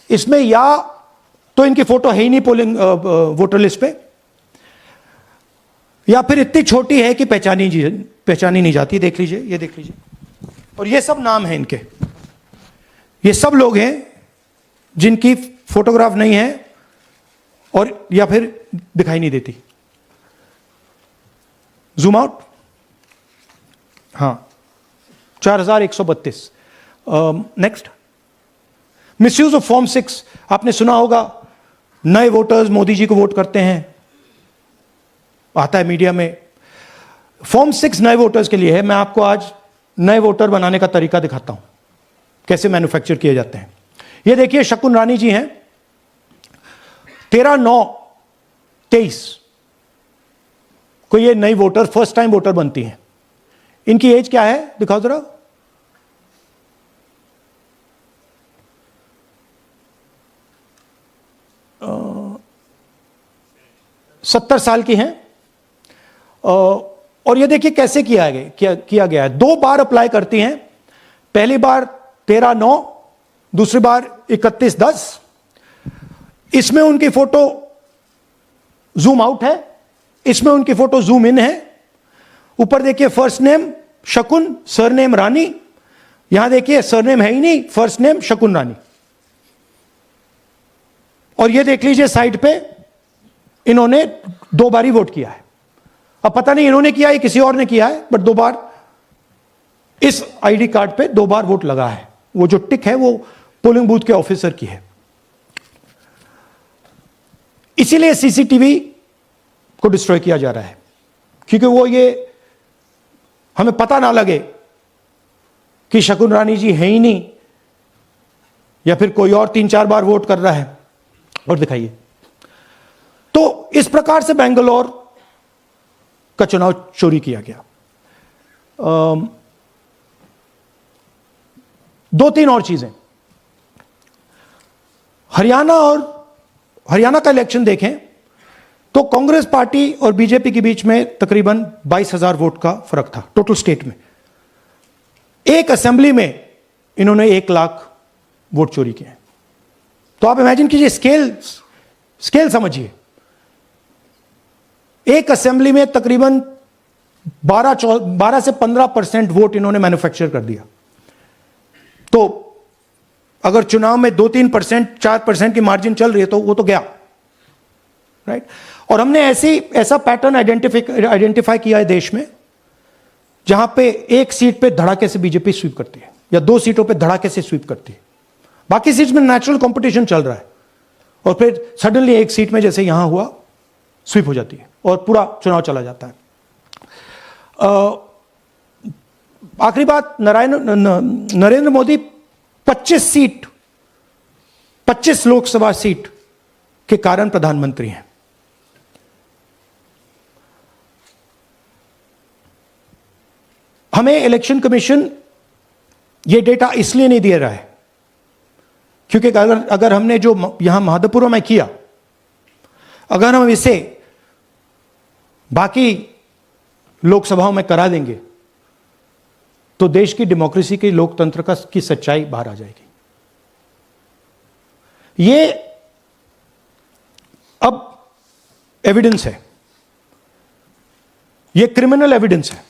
इसमें या तो इनकी फोटो है ही नहीं पोलिंग वोटर लिस्ट पे, या फिर इतनी छोटी है कि पहचानी नहीं जाती। देख लीजिए, ये देख लीजिए, और ये सब नाम है इनके, ये सब लोग हैं जिनकी फोटोग्राफ नहीं है और या फिर दिखाई नहीं देती। जूम आउट, हां, 4132। नेक्स्ट, मिसयूज ऑफ फॉर्म 6, आपने सुना होगा, नए वोटर्स मोदी जी को वोट करते हैं, आता है मीडिया में। फॉर्म 6 नए वोटर्स के लिए है। मैं आपको आज नए वोटर बनाने का तरीका दिखाता हूं, कैसे मैन्युफैक्चर किए जाते हैं। ये देखिए, शकुन रानी जी हैं, 13/9/23 को ये नई वोटर, फर्स्ट टाइम वोटर बनती हैं। इनकी एज क्या है, दिखाओ जरा। 70 साल की हैं। और ये देखिए कैसे किया गया है। 2 बार अप्लाई करती हैं, पहली बार 13/9, दूसरी बार 31/10। इसमें उनकी फोटो जूम आउट है, इसमें उनकी फोटो जूम इन है। ऊपर देखिए फर्स्ट नेम शकुन, सरनेम रानी। यहां देखिए सरनेम है ही नहीं, फर्स्ट नेम शकुन रानी। और ये देख लीजिए साइड पे इन्होंने 2 बार ही वोट किया है। अब पता नहीं इन्होंने किया है किसी और ने किया है, बट 2 बार इस आईडी कार्ड पे 2 बार वोट लगा है। वो जो टिक है वो पोलिंग बूथ के ऑफिसर की है। इसीलिए सीसीटीवी को डिस्ट्रॉय किया जा रहा है, क्योंकि वो ये हमें पता ना लगे कि शकुन रानी जी है ही नहीं, या फिर कोई और 3-4 बार वोट कर रहा है। और दिखाइए, तो इस प्रकार से बेंगलोर का चुनाव चोरी किया गया। 2-3 और चीजें, हरियाणा का इलेक्शन देखें तो कांग्रेस पार्टी और बीजेपी के बीच में तकरीबन 22,000 वोट का फर्क था टोटल स्टेट में। एक असेंबली में इन्होंने 1 लाख वोट चोरी किए हैं। तो आप इमेजिन कीजिए, स्केल समझिए। एक असेंबली में तकरीबन 12 से 15% वोट इन्होंने मैन्युफैक्चर कर दिया। तो अगर चुनाव में 2-3%, 4% की मार्जिन चल रही है तो वो तो गया, राइट। और हमने ऐसा पैटर्न आइडेंटिफाई किया है देश में, जहां पे एक सीट पे धड़ाके से बीजेपी स्वीप करती है, या 2 सीटों पे धड़ाके से स्वीप करती है। बाकी सीट में नेचुरल कंपटीशन चल रहा है, और फिर सडनली एक सीट में जैसे यहां हुआ स्वीप हो जाती है और पूरा चुनाव चला जाता है। आखिरी बात, नरेंद्र मोदी 25 लोकसभा सीट के कारण प्रधानमंत्री हैं। हमें इलेक्शन कमीशन ये डेटा इसलिए नहीं दे रहा है क्योंकि अगर हमने जो यहां महादेवपुरा में किया, अगर हम इसे बाकी लोकसभाओं में करा देंगे तो देश की डेमोक्रेसी की, लोकतंत्र की सच्चाई बाहर आ जाएगी। ये अब एविडेंस है, ये क्रिमिनल एविडेंस है,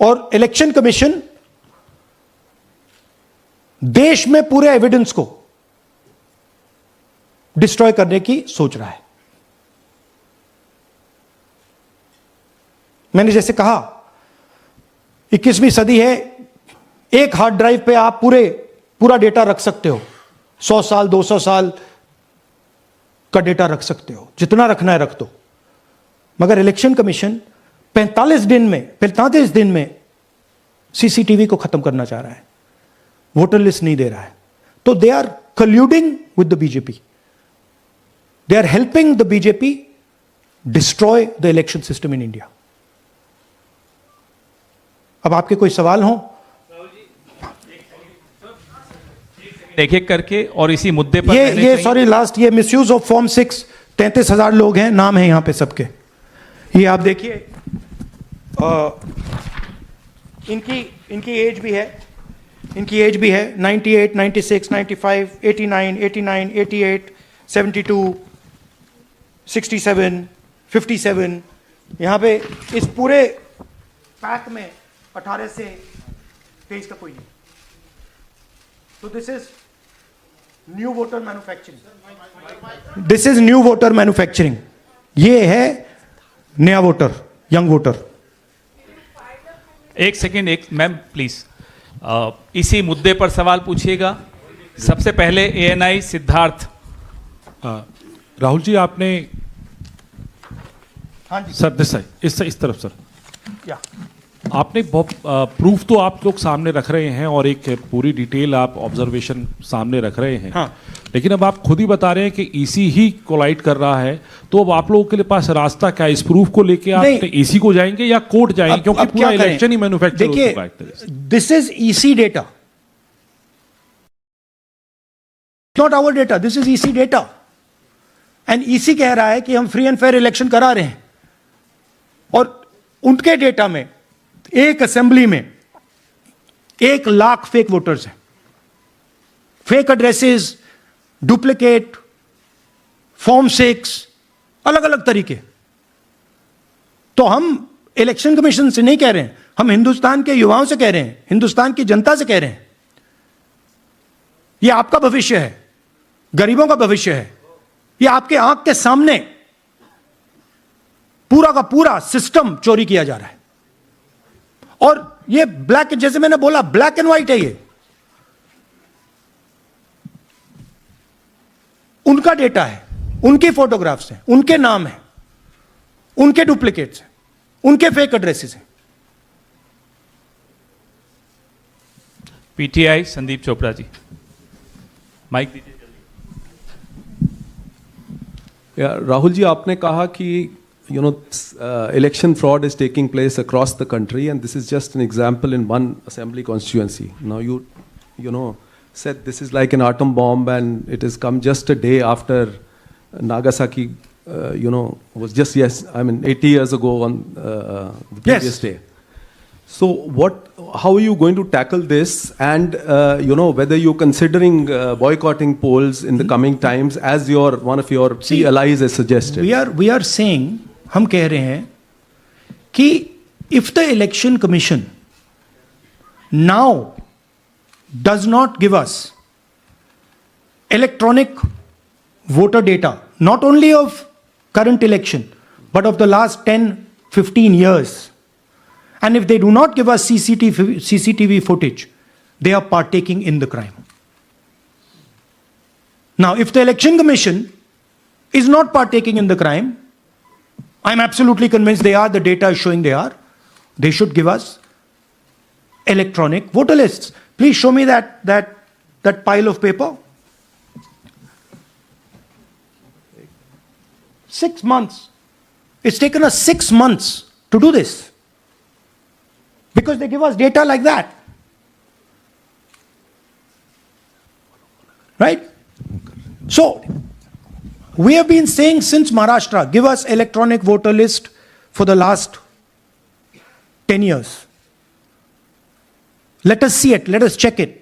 और इलेक्शन कमीशन देश में पूरे एविडेंस को डिस्ट्रॉय करने की सोच रहा है। मैंने जैसे कहा 21वीं सदी है, एक हार्ड ड्राइव पे आप पूरा डेटा रख सकते हो, 100 साल 200 साल का डेटा रख सकते हो, जितना रखना है रख दो। मगर इलेक्शन कमीशन 45 दिन में सीसीटीवी को खत्म करना चाह रहा है, वोटर लिस्ट नहीं दे रहा है. तो they are colluding with the BJP. They are helping the BJP destroy the election system in India. अब आपके कोई सवाल हो? एक एक करके और इसी मुद्दे पर ये सॉरी लास्ट, ये मिसयूज ऑफ फॉर्म 6, 33,000 लोग हैं, नाम है यहां पे सबके. ये आप देखिए, इनकी एज भी है, 98, 96, 95, 89, 88, 72, 67, 57. यहां पे इस पूरे पैक में 18 से 23 का कोई नहीं. तो this is new voter manufacturing. This is new voter manufacturing. ये है नया वोटर, यंग वोटर. एक सेकेंड, एक मैम प्लीज, इसी मुद्दे पर सवाल पूछिएगा. सबसे पहले एएनआई सिद्धार्थ. राहुल जी, आपने हाँ जी सर इस तरफ सर, या आपने बहुत प्रूफ तो आप लोग सामने रख रहे हैं और एक पूरी डिटेल आप ऑब्जर्वेशन सामने रख रहे हैं. हाँ. लेकिन अब आप खुद ही बता रहे हैं कि ईसी ही कोलाइड कर रहा है, तो अब आप लोगों के पास रास्ता क्या है? इस प्रूफ को लेके आप ईसी को जाएंगे या कोर्ट जाएंगे? क्योंकि पूरा इलेक्शन ही मैन्युफैक्चर हो चुका है. This is EC data, not our data. This is EC data. And EC कह रहा है कि हम फ्री एंड फेयर इलेक्शन करा रहे हैं, और उनके डेटा में एक असेंबली में 1 लाख फेक वोटर्स हैं. फेक एड्रेसेस, डुप्लीकेट, फॉर्म 6, अलग अलग तरीके. तो हम इलेक्शन कमीशन से नहीं कह रहे हैं, हम हिंदुस्तान के युवाओं से कह रहे हैं, हिंदुस्तान की जनता से कह रहे हैं. यह आपका भविष्य है, गरीबों का भविष्य है. यह आपके आंख के सामने पूरा का पूरा सिस्टम चोरी किया जा रहा है. और ये ब्लैक, जैसे मैंने बोला, ब्लैक एंड व्हाइट है. ये उनका डेटा है, उनकी फोटोग्राफ्स हैं, उनके नाम हैं, उनके डुप्लीकेट्स हैं, उनके फेक एड्रेसेस हैं. पीटीआई संदीप चोपड़ा जी, माइक दीजिए. राहुल जी, आपने कहा कि election fraud is taking place across the country, and this is just an example in one assembly constituency. Now you said this is like an atom bomb, and it has come just a day after Nagasaki, was just 80 years ago on the previous day. So how are you going to tackle this, and whether you're considering boycotting polls in the coming times, as one of your key allies has suggested? We are saying, हम कह रहे हैं कि if the election commission now does not give us electronic voter data, not only of current election but of the last 10-15 years, and if they do not give us CCTV footage, they are partaking in the crime. Now, if the election commission is not partaking in the crime, I'm absolutely convinced they are. The data is showing they are. They should give us electronic voter lists. Please show me that pile of paper. 6 months. It's taken us 6 months to do this, because they give us data like that. Right? So, we have been saying since Maharashtra, give us electronic voter list for the last 10 years. Let us see it. Let us check it.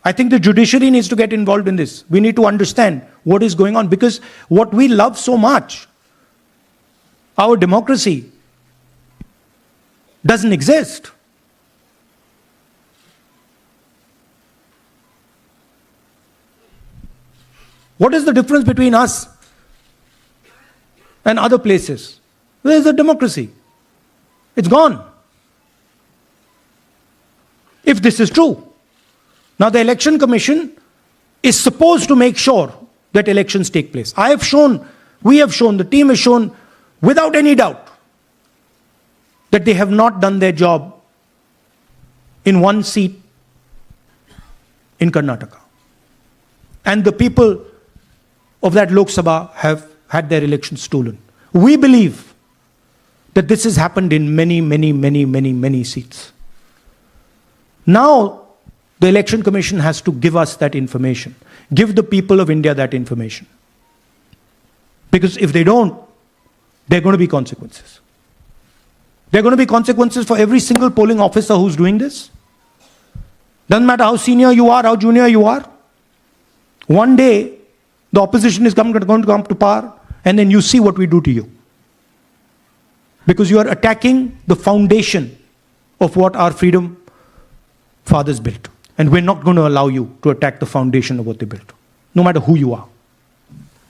I think the judiciary needs to get involved in this. We need to understand what is going on, because what we love so much, our democracy, doesn't exist. What is the difference between us and other places? Where is the democracy? It's gone. If this is true. Now the election commission is supposed to make sure that elections take place. We have shown, the team has shown without any doubt that they have not done their job in one seat in Karnataka. And the people of that Lok Sabha have had their elections stolen. We believe that this has happened in many seats. Now, the Election Commission has to give us that information. Give the people of India that information. Because if they don't, there are going to be consequences. There are going to be consequences for every single polling officer who's doing this. Doesn't matter how senior you are, how junior you are. One day, the opposition is going to come to power, and then you see what we do to you. Because you are attacking the foundation of what our freedom fathers built. And we're not going to allow you to attack the foundation of what they built, no matter who you are.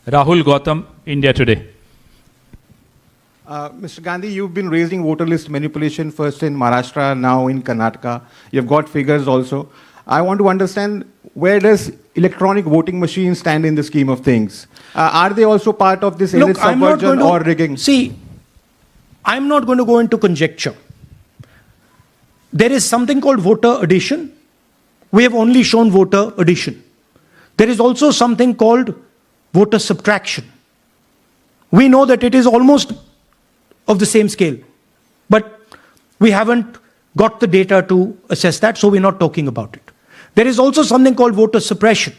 Rahul Gautam, India Today. Mr. Gandhi, you've been raising voter list manipulation first in Maharashtra, now in Karnataka. You've got figures also. I want to understand, where does electronic voting machines stand in the scheme of things? Are they also part of this elite subversion or rigging? See, I'm not going to go into conjecture. There is something called voter addition. We have only shown voter addition. There is also something called voter subtraction. We know that it is almost of the same scale, but we haven't got the data to assess that, so we're not talking about it. There is also something called voter suppression,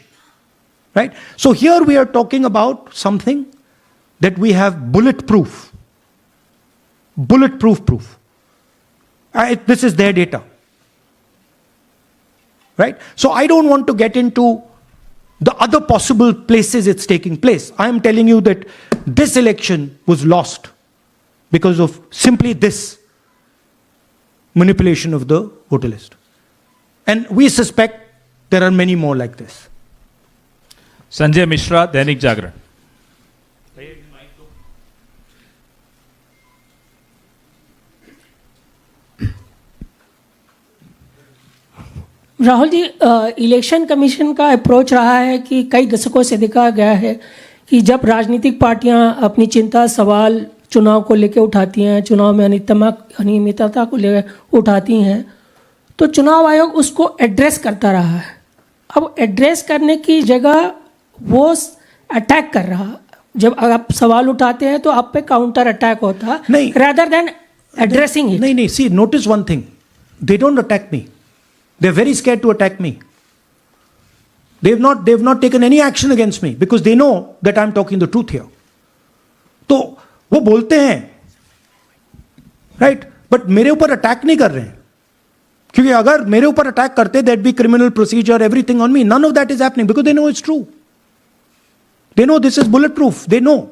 right? So here we are talking about something that we have bulletproof proof. This is their data, right? So I don't want to get into the other possible places it's taking place. I am telling you that this election was lost because of simply this manipulation of the voter list. And we suspect there are many more like this. Sanjay Mishra, Dainik Jagran. Rahul ji, election commission का approach रहा है कि कई दशकों से देखा गया है कि जब राजनीतिक पार्टियां अपनी चिंता सवाल चुनाव को लेकर उठाती हैं, चुनाव में अनियमितता को लेकर उठाती हैं, तो चुनाव आयोग उसको एड्रेस करता रहा है। अब एड्रेस करने की जगह वो अटैक कर रहा। जब आप सवाल उठाते हैं तो आप पे काउंटर अटैक होता नहीं, rather than addressing it. नहीं, see, notice one thing. They don't attack me. They're very scared to attack me. They've not taken any action against me because they know that I'm talking the truth here. तो वो बोलते हैं, right? But मेरे ऊपर attack नहीं कर रहे हैं, क्योंकि अगर मेरे ऊपर अटैक करते, there'd be criminal procedure, everything on me. None of that is happening because they know it's true. They know this is bulletproof. They know.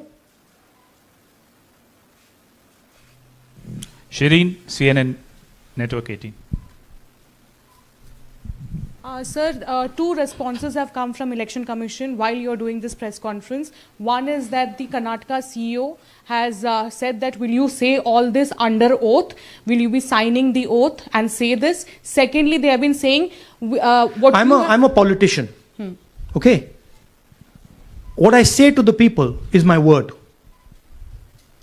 Shireen, CNN Network 18. Sir, two responses have come from Election Commission while you're doing this press conference. One is that the Karnataka CEO has said that, will you say all this under oath? Will you be signing the oath and say this? Secondly, they have been saying I'm a politician. Okay? What I say to the people is my word.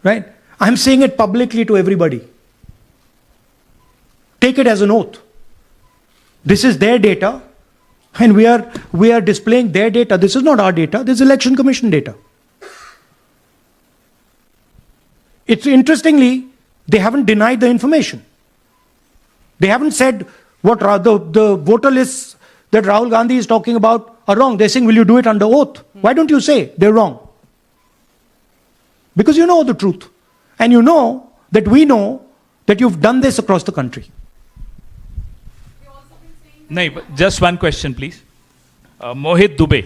Right? I'm saying it publicly to everybody. Take it as an oath. This is their data, and we are displaying their data. This is not our data. This is Election Commission data. It's interestingly, they haven't denied the information. They haven't said what the voter lists that Rahul Gandhi is talking about are wrong. They're saying, will you do it under oath? Why don't you say they're wrong? Because you know the truth. And you know that we know that you've done this across the country. No, but just one question, please. Mohit Dubey.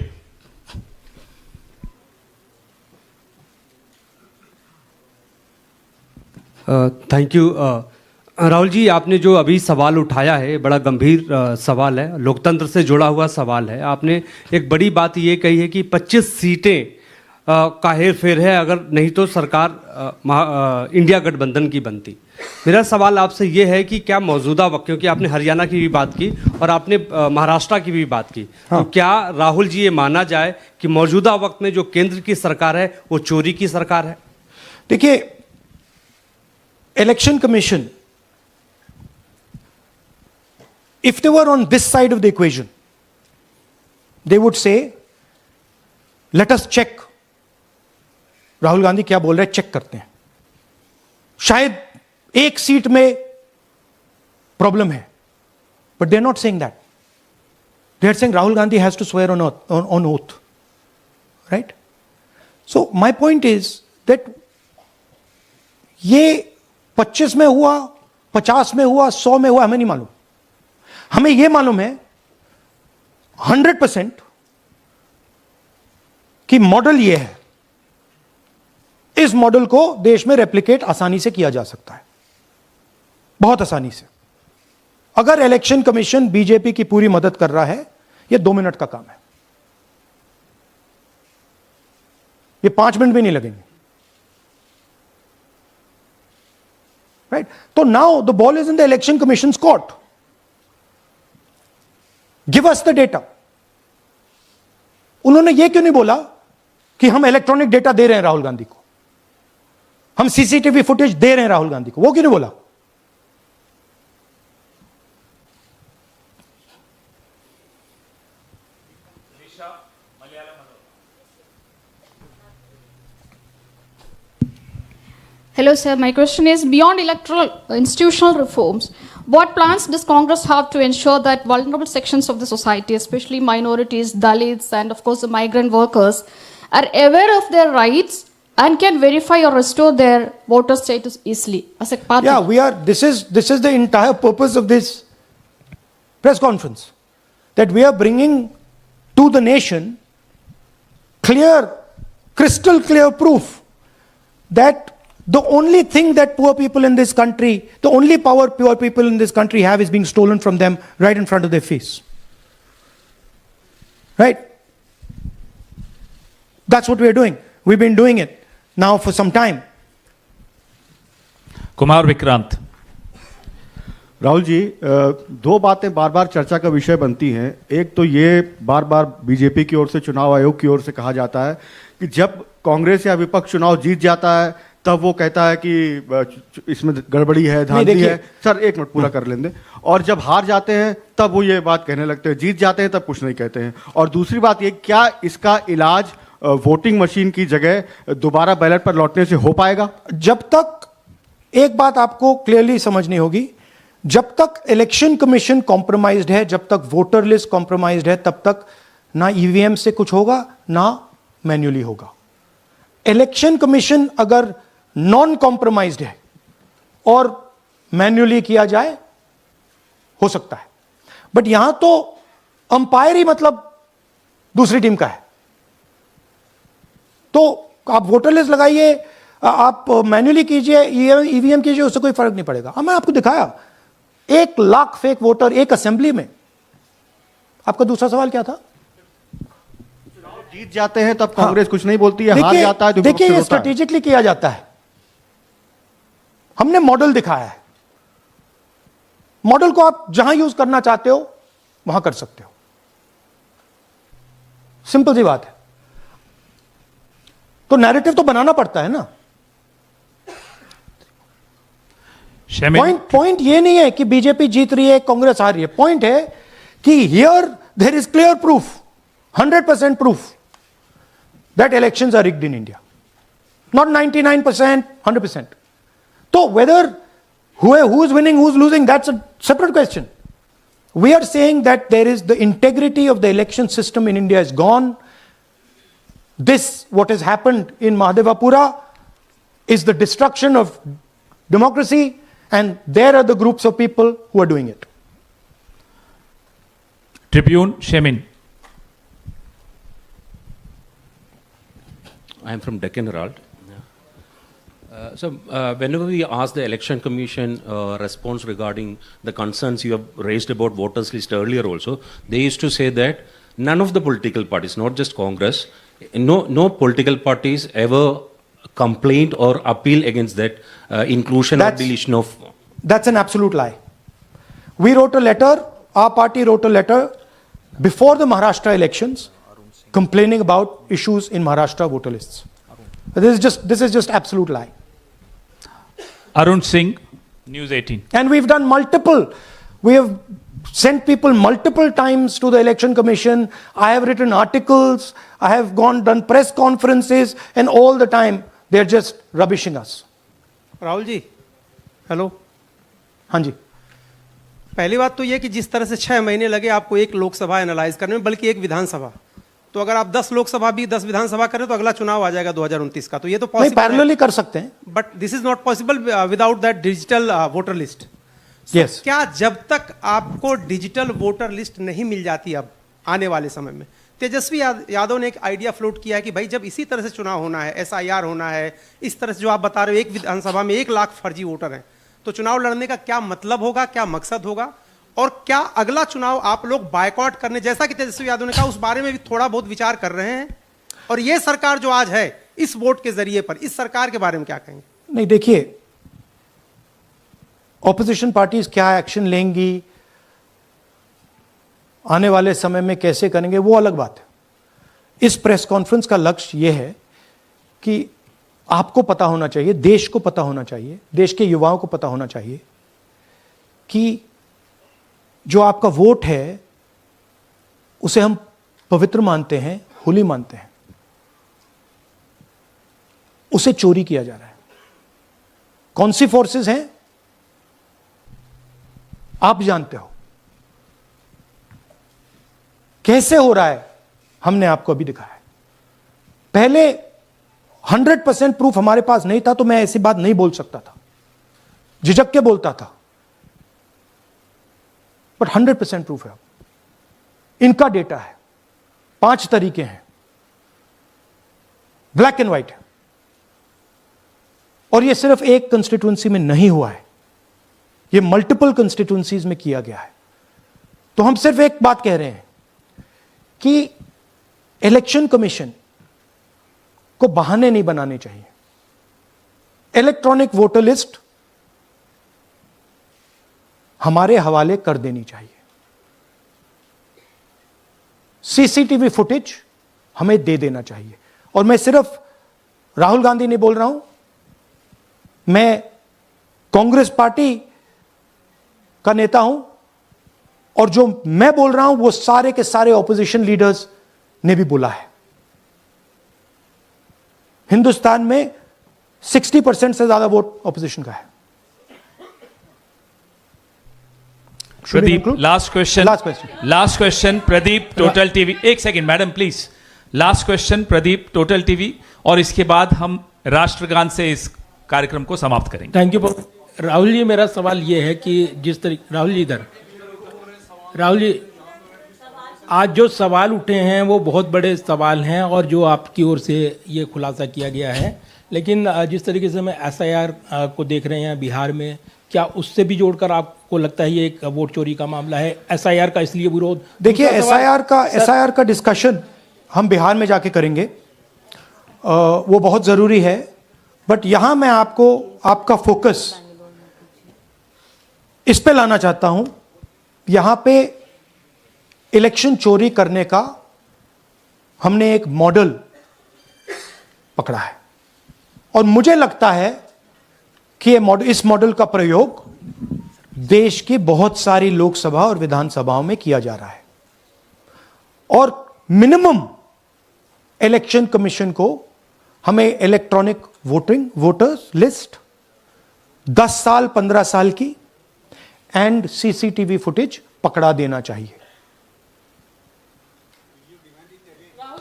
Thank you. Rahul ji, आपने जो अभी सवाल उठाया है बड़ा गंभीर सवाल है, लोकतंत्र से जुड़ा हुआ सवाल है। आपने एक बड़ी बात ये कही है कि 25 सीटें का हेर फेर है, अगर नहीं तो सरकार इंडिया गठबंधन की बनती। मेरा सवाल आपसे ये है कि क्या मौजूदा वक्त, क्योंकि आपने हरियाणा की भी बात की और आपने महाराष्ट्र की भी बात की, तो क्या राहुल जी ये माना जाए कि मौजूदा वक्त में जो केंद्र की सरकार है वो चोरी की सरकार है? देखिए, election commission if they were on this side of the equation, they would say, let us check. Rahul Gandhi क्या बोल रहे हैं, चेक करते हैं. शायद एक सीट में प्रॉब्लम है, but they're not saying that. They're saying Rahul Gandhi has to swear on oath. Right? So my point is that ये 25 में हुआ, 50 में हुआ, 100 में हुआ, हमें नहीं मालूम. हमें यह मालूम है 100% कि मॉडल यह है. इस मॉडल को देश में रेप्लिकेट आसानी से किया जा सकता है, बहुत आसानी से. अगर इलेक्शन कमीशन बीजेपी की पूरी मदद कर रहा है, यह 2 मिनट का काम है. ये 5 मिनट भी नहीं लगेंगे. राइट? तो now the ball is in the election commissions court. Give us the data. उन्होंने यह क्यों नहीं बोला कि हम इलेक्ट्रॉनिक डेटा दे रहे हैं राहुल गांधी को, हम सीसीटीवी फुटेज दे रहे हैं राहुल गांधी को? वो क्यों नहीं बोला? Hello, sir. My question is, beyond electoral institutional reforms, what plans does Congress have to ensure that vulnerable sections of the society, especially minorities, Dalits, and of course the migrant workers, are aware of their rights and can verify or restore their voter status easily as a party? Yeah, we are. This is the entire purpose of this press conference, that we are bringing to the nation clear, crystal clear proof that the only thing that poor people in this country, the only power poor people in this country have is being stolen from them right in front of their face. Right? That's what we are doing. We've been doing it now for some time. Kumar Vikrant. Rahul ji, दो बातें बार बार चर्चा का विषय बनती हैं. एक तो ये बार बार बीजेपी की ओर से, चुनाव आयोग की ओर से कहा जाता है कि जब कांग्रेस या विपक्ष चुनाव जीत जाता है तब वो कहता है कि इसमें गड़बड़ी है, धांधली है. सर एक मिनट पूरा कर लेंगे. और जब हार जाते हैं तब वो ये बात कहने लगते हैं, जीत जाते हैं तब कुछ नहीं कहते हैं. और दूसरी बात ये, क्या इसका इलाज वोटिंग मशीन की जगह दोबारा बैलेट पर लौटने से हो पाएगा? जब तक, एक बात आपको क्लियरली समझनी होगी, जब तक इलेक्शन कमीशन कॉम्प्रोमाइज्ड है, जब तक वोटर लिस्ट कॉम्प्रोमाइज्ड है, तब तक ना ईवीएम से कुछ होगा ना मैन्युअली होगा. इलेक्शन कमीशन अगर नॉन कॉम्प्रोमाइज्ड है और मैन्युअली किया जाए, हो सकता है. बट यहां तो अंपायर ही मतलब दूसरी टीम का है. तो आप वोटर लिस्ट लगाइए, आप मैन्युअली कीजिए, ईवीएम कीजिए, उससे कोई फर्क नहीं पड़ेगा. मैं आपको दिखाया 1 लाख फेक वोटर एक असेंबली में. आपका दूसरा सवाल क्या था? जीत जाते हैं तब कांग्रेस कुछ नहीं बोलती है, हार जाता है तो देखिए ये स्ट्रेटेजिकली किया जाता है. हमने मॉडल दिखाया है. मॉडल को आप जहां यूज करना चाहते हो वहां कर सकते हो. सिंपल सी बात है. तो नैरेटिव तो बनाना पड़ता है ना. पॉइंट ये नहीं है कि बीजेपी जीत रही है, कांग्रेस हार रही है. पॉइंट है कि here there is clear proof, 100% proof that elections are rigged in India. Not 99%, 100%. So whether who is winning, who is losing, that's a separate question. We are saying that there is the integrity of the election system in India is gone. This, what has happened in Mahadevapura, is the destruction of democracy, and there are the groups of people who are doing it. Tribune, Shemin. I am from Deccan Herald. So, whenever we ask the Election Commission response regarding the concerns you have raised about voters list earlier also, they used to say that none of the political parties, not just Congress, no political parties ever complained or appeal against that inclusion or deletion of... That's an absolute lie. We wrote a letter, our party wrote a letter before the Maharashtra elections, complaining about issues in Maharashtra voter lists. This is just absolute lie. Arun Singh, News 18. And we've done multiple. We have sent people multiple times to the election commission. I have written articles, I have done press conferences, and all the time they're just rubbishing us. Rahul ji, hello. हाँ जी। पहली बात तो ये कि जिस तरह से 6 महीने लगे आपको एक लोकसभा एनालाइज करने में, बल्कि एक विधानसभा, तो अगर आप 10 लोकसभा भी 10 विधानसभा करें तो अगला चुनाव आ जाएगा 2029 का। तो ये तो नहीं, पैरेलली कर सकते हैं, but this is not possible without that digital voter list. Yes. क्या जब तक आपको डिजिटल वोटर लिस्ट नहीं मिल जाती अब आने वाले समय में, तेजस्वी यादव ने एक आइडिया फ्लोट किया है कि भाई जब इसी तरह से चुनाव होना है, SIR होना है, इस तरह से जो आप बता रहे हो एक विधानसभा में 1 लाख फर्जी वोटर हैं, तो चुनाव लड़ने का क्या मतलब होगा, क्या मकसद होगा, और क्या अगला चुनाव आप लोग बायकॉट करने, जैसा कि तेजस्वी यादव ने कहा, उस बारे में भी थोड़ा बहुत विचार कर रहे हैं? और ये सरकार जो आज है इस वोट के जरिए पर, इस सरकार के बारे में क्या कहेंगे? नहीं, देखिए, ऑपोजिशन पार्टीज क्या एक्शन लेंगी, आने वाले समय में कैसे करेंगे, वो अलग बात है। इस प्रेस कॉन्फ्रेंस का लक्ष्य यह है कि आपको पता होना चाहिए, देश को पता होना चाहिए, देश के युवाओं को पता होना चाहिए कि जो आपका वोट है उसे हम पवित्र मानते हैं, होली मानते हैं, उसे चोरी किया जा रहा है। कौन सी फोर्सेस हैं आप जानते हो, कैसे हो रहा है हमने आपको अभी दिखाया है। पहले 100% प्रूफ हमारे पास नहीं था तो मैं ऐसी बात नहीं बोल सकता था, झिझक के बोलता था, बट 100% प्रूफ है। इनका डेटा है, 5 तरीके हैं, ब्लैक एंड व्हाइट है, और यह सिर्फ एक कंस्टिट्यूएंसी में नहीं हुआ है, यह मल्टीपल कंस्टिट्यूएंसीज में किया गया है। तो हम सिर्फ एक बात कह रहे हैं कि इलेक्शन कमीशन को बहाने नहीं बनाने चाहिए। इलेक्ट्रॉनिक वोटर लिस्ट हमारे हवाले कर देनी चाहिए, CCTV फुटेज हमें दे देना चाहिए। और मैं सिर्फ राहुल गांधी नहीं बोल रहा हूं, मैं कांग्रेस पार्टी का नेता हूं, और जो मैं बोल रहा हूं वो सारे के सारे ऑपोजिशन लीडर्स ने भी बोला है। हिंदुस्तान में 60% से ज्यादा वोट ऑपोजिशन का है। Pradeep, last question Pradeep, total TV. एक second madam please, last question Pradeep, total TV, और इसके बाद हम राष्ट्रगान से इस कार्यक्रम को समाप्त करेंगे। थैंक यू राहुल जी। मेरा सवाल ये है कि जिस तरीके राहुल जी आज जो सवाल उठे हैं वो बहुत बड़े सवाल हैं, और जो आपकी ओर से ये खुलासा किया गया है, लेकिन जिस तरीके से मैं SIR को देख रहे हैं बिहार में, क्या उससे भी जोड़कर आपको लगता है ये एक वोट चोरी का मामला है? SIR का इसलिए विरोध, देखिए SIR का डिस्कशन हम बिहार में जाके करेंगे, वो बहुत जरूरी है, बट यहां मैं आपको आपका फोकस इस पे लाना चाहता हूं। यहां पे इलेक्शन चोरी करने का हमने एक मॉडल पकड़ा है, और मुझे लगता है कि इस मॉडल का प्रयोग देश की बहुत सारी लोकसभा और विधानसभाओं में किया जा रहा है, और मिनिमम इलेक्शन कमीशन को हमें इलेक्ट्रॉनिक वोटर्स लिस्ट 10 साल 15 साल की एंड CCTV फुटेज पकड़ा देना चाहिए।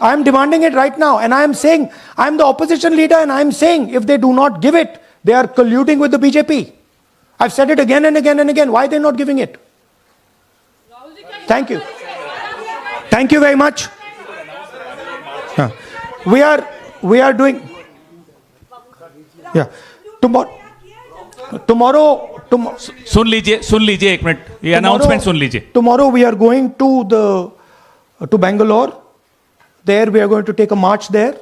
I am demanding it right now, and I am saying, I am the opposition leader, and I am saying, if they do not give it, they are colluding with the BJP. I've said it again and again and again. Why are they not giving it? Thank you. Thank you very much. We are doing. Yeah. Tomorrow. सुन लीजिए एक minute, ये announcement सुन लीजिए। Tomorrow we are going to Bangalore. There we are going to take a march there.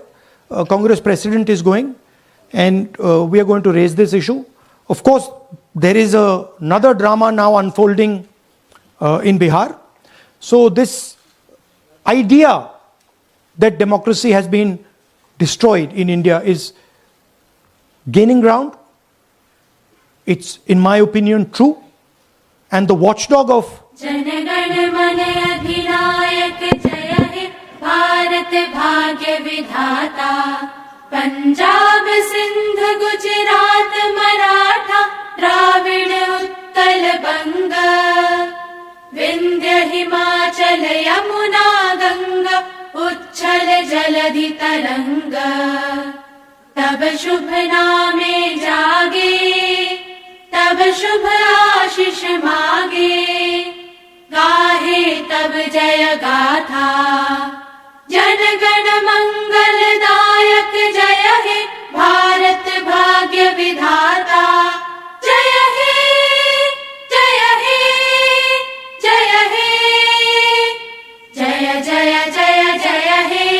Congress president is going, and we are going to raise this issue. Of course, there is another drama now unfolding in Bihar. So this idea that democracy has been destroyed in India is gaining ground. It's, in my opinion, true. And the watchdog of जनगण मन अधिनायक जय हे भारत भाग्य विधाता। पंजाब सिंध गुजरात मराठा द्राविड़ उत्कल बंग। विंध्य हिमाचल यमुना गंगा उच्छल जलधि तरंग। तब शुभ नामे जागे तब शुभ आशीष मागे। गाहे तब जय गाथा जनगण मंगलदायक जय हे भारत भाग्य विधाता। जय हे जय हे जय हे जय जय जय जय हे।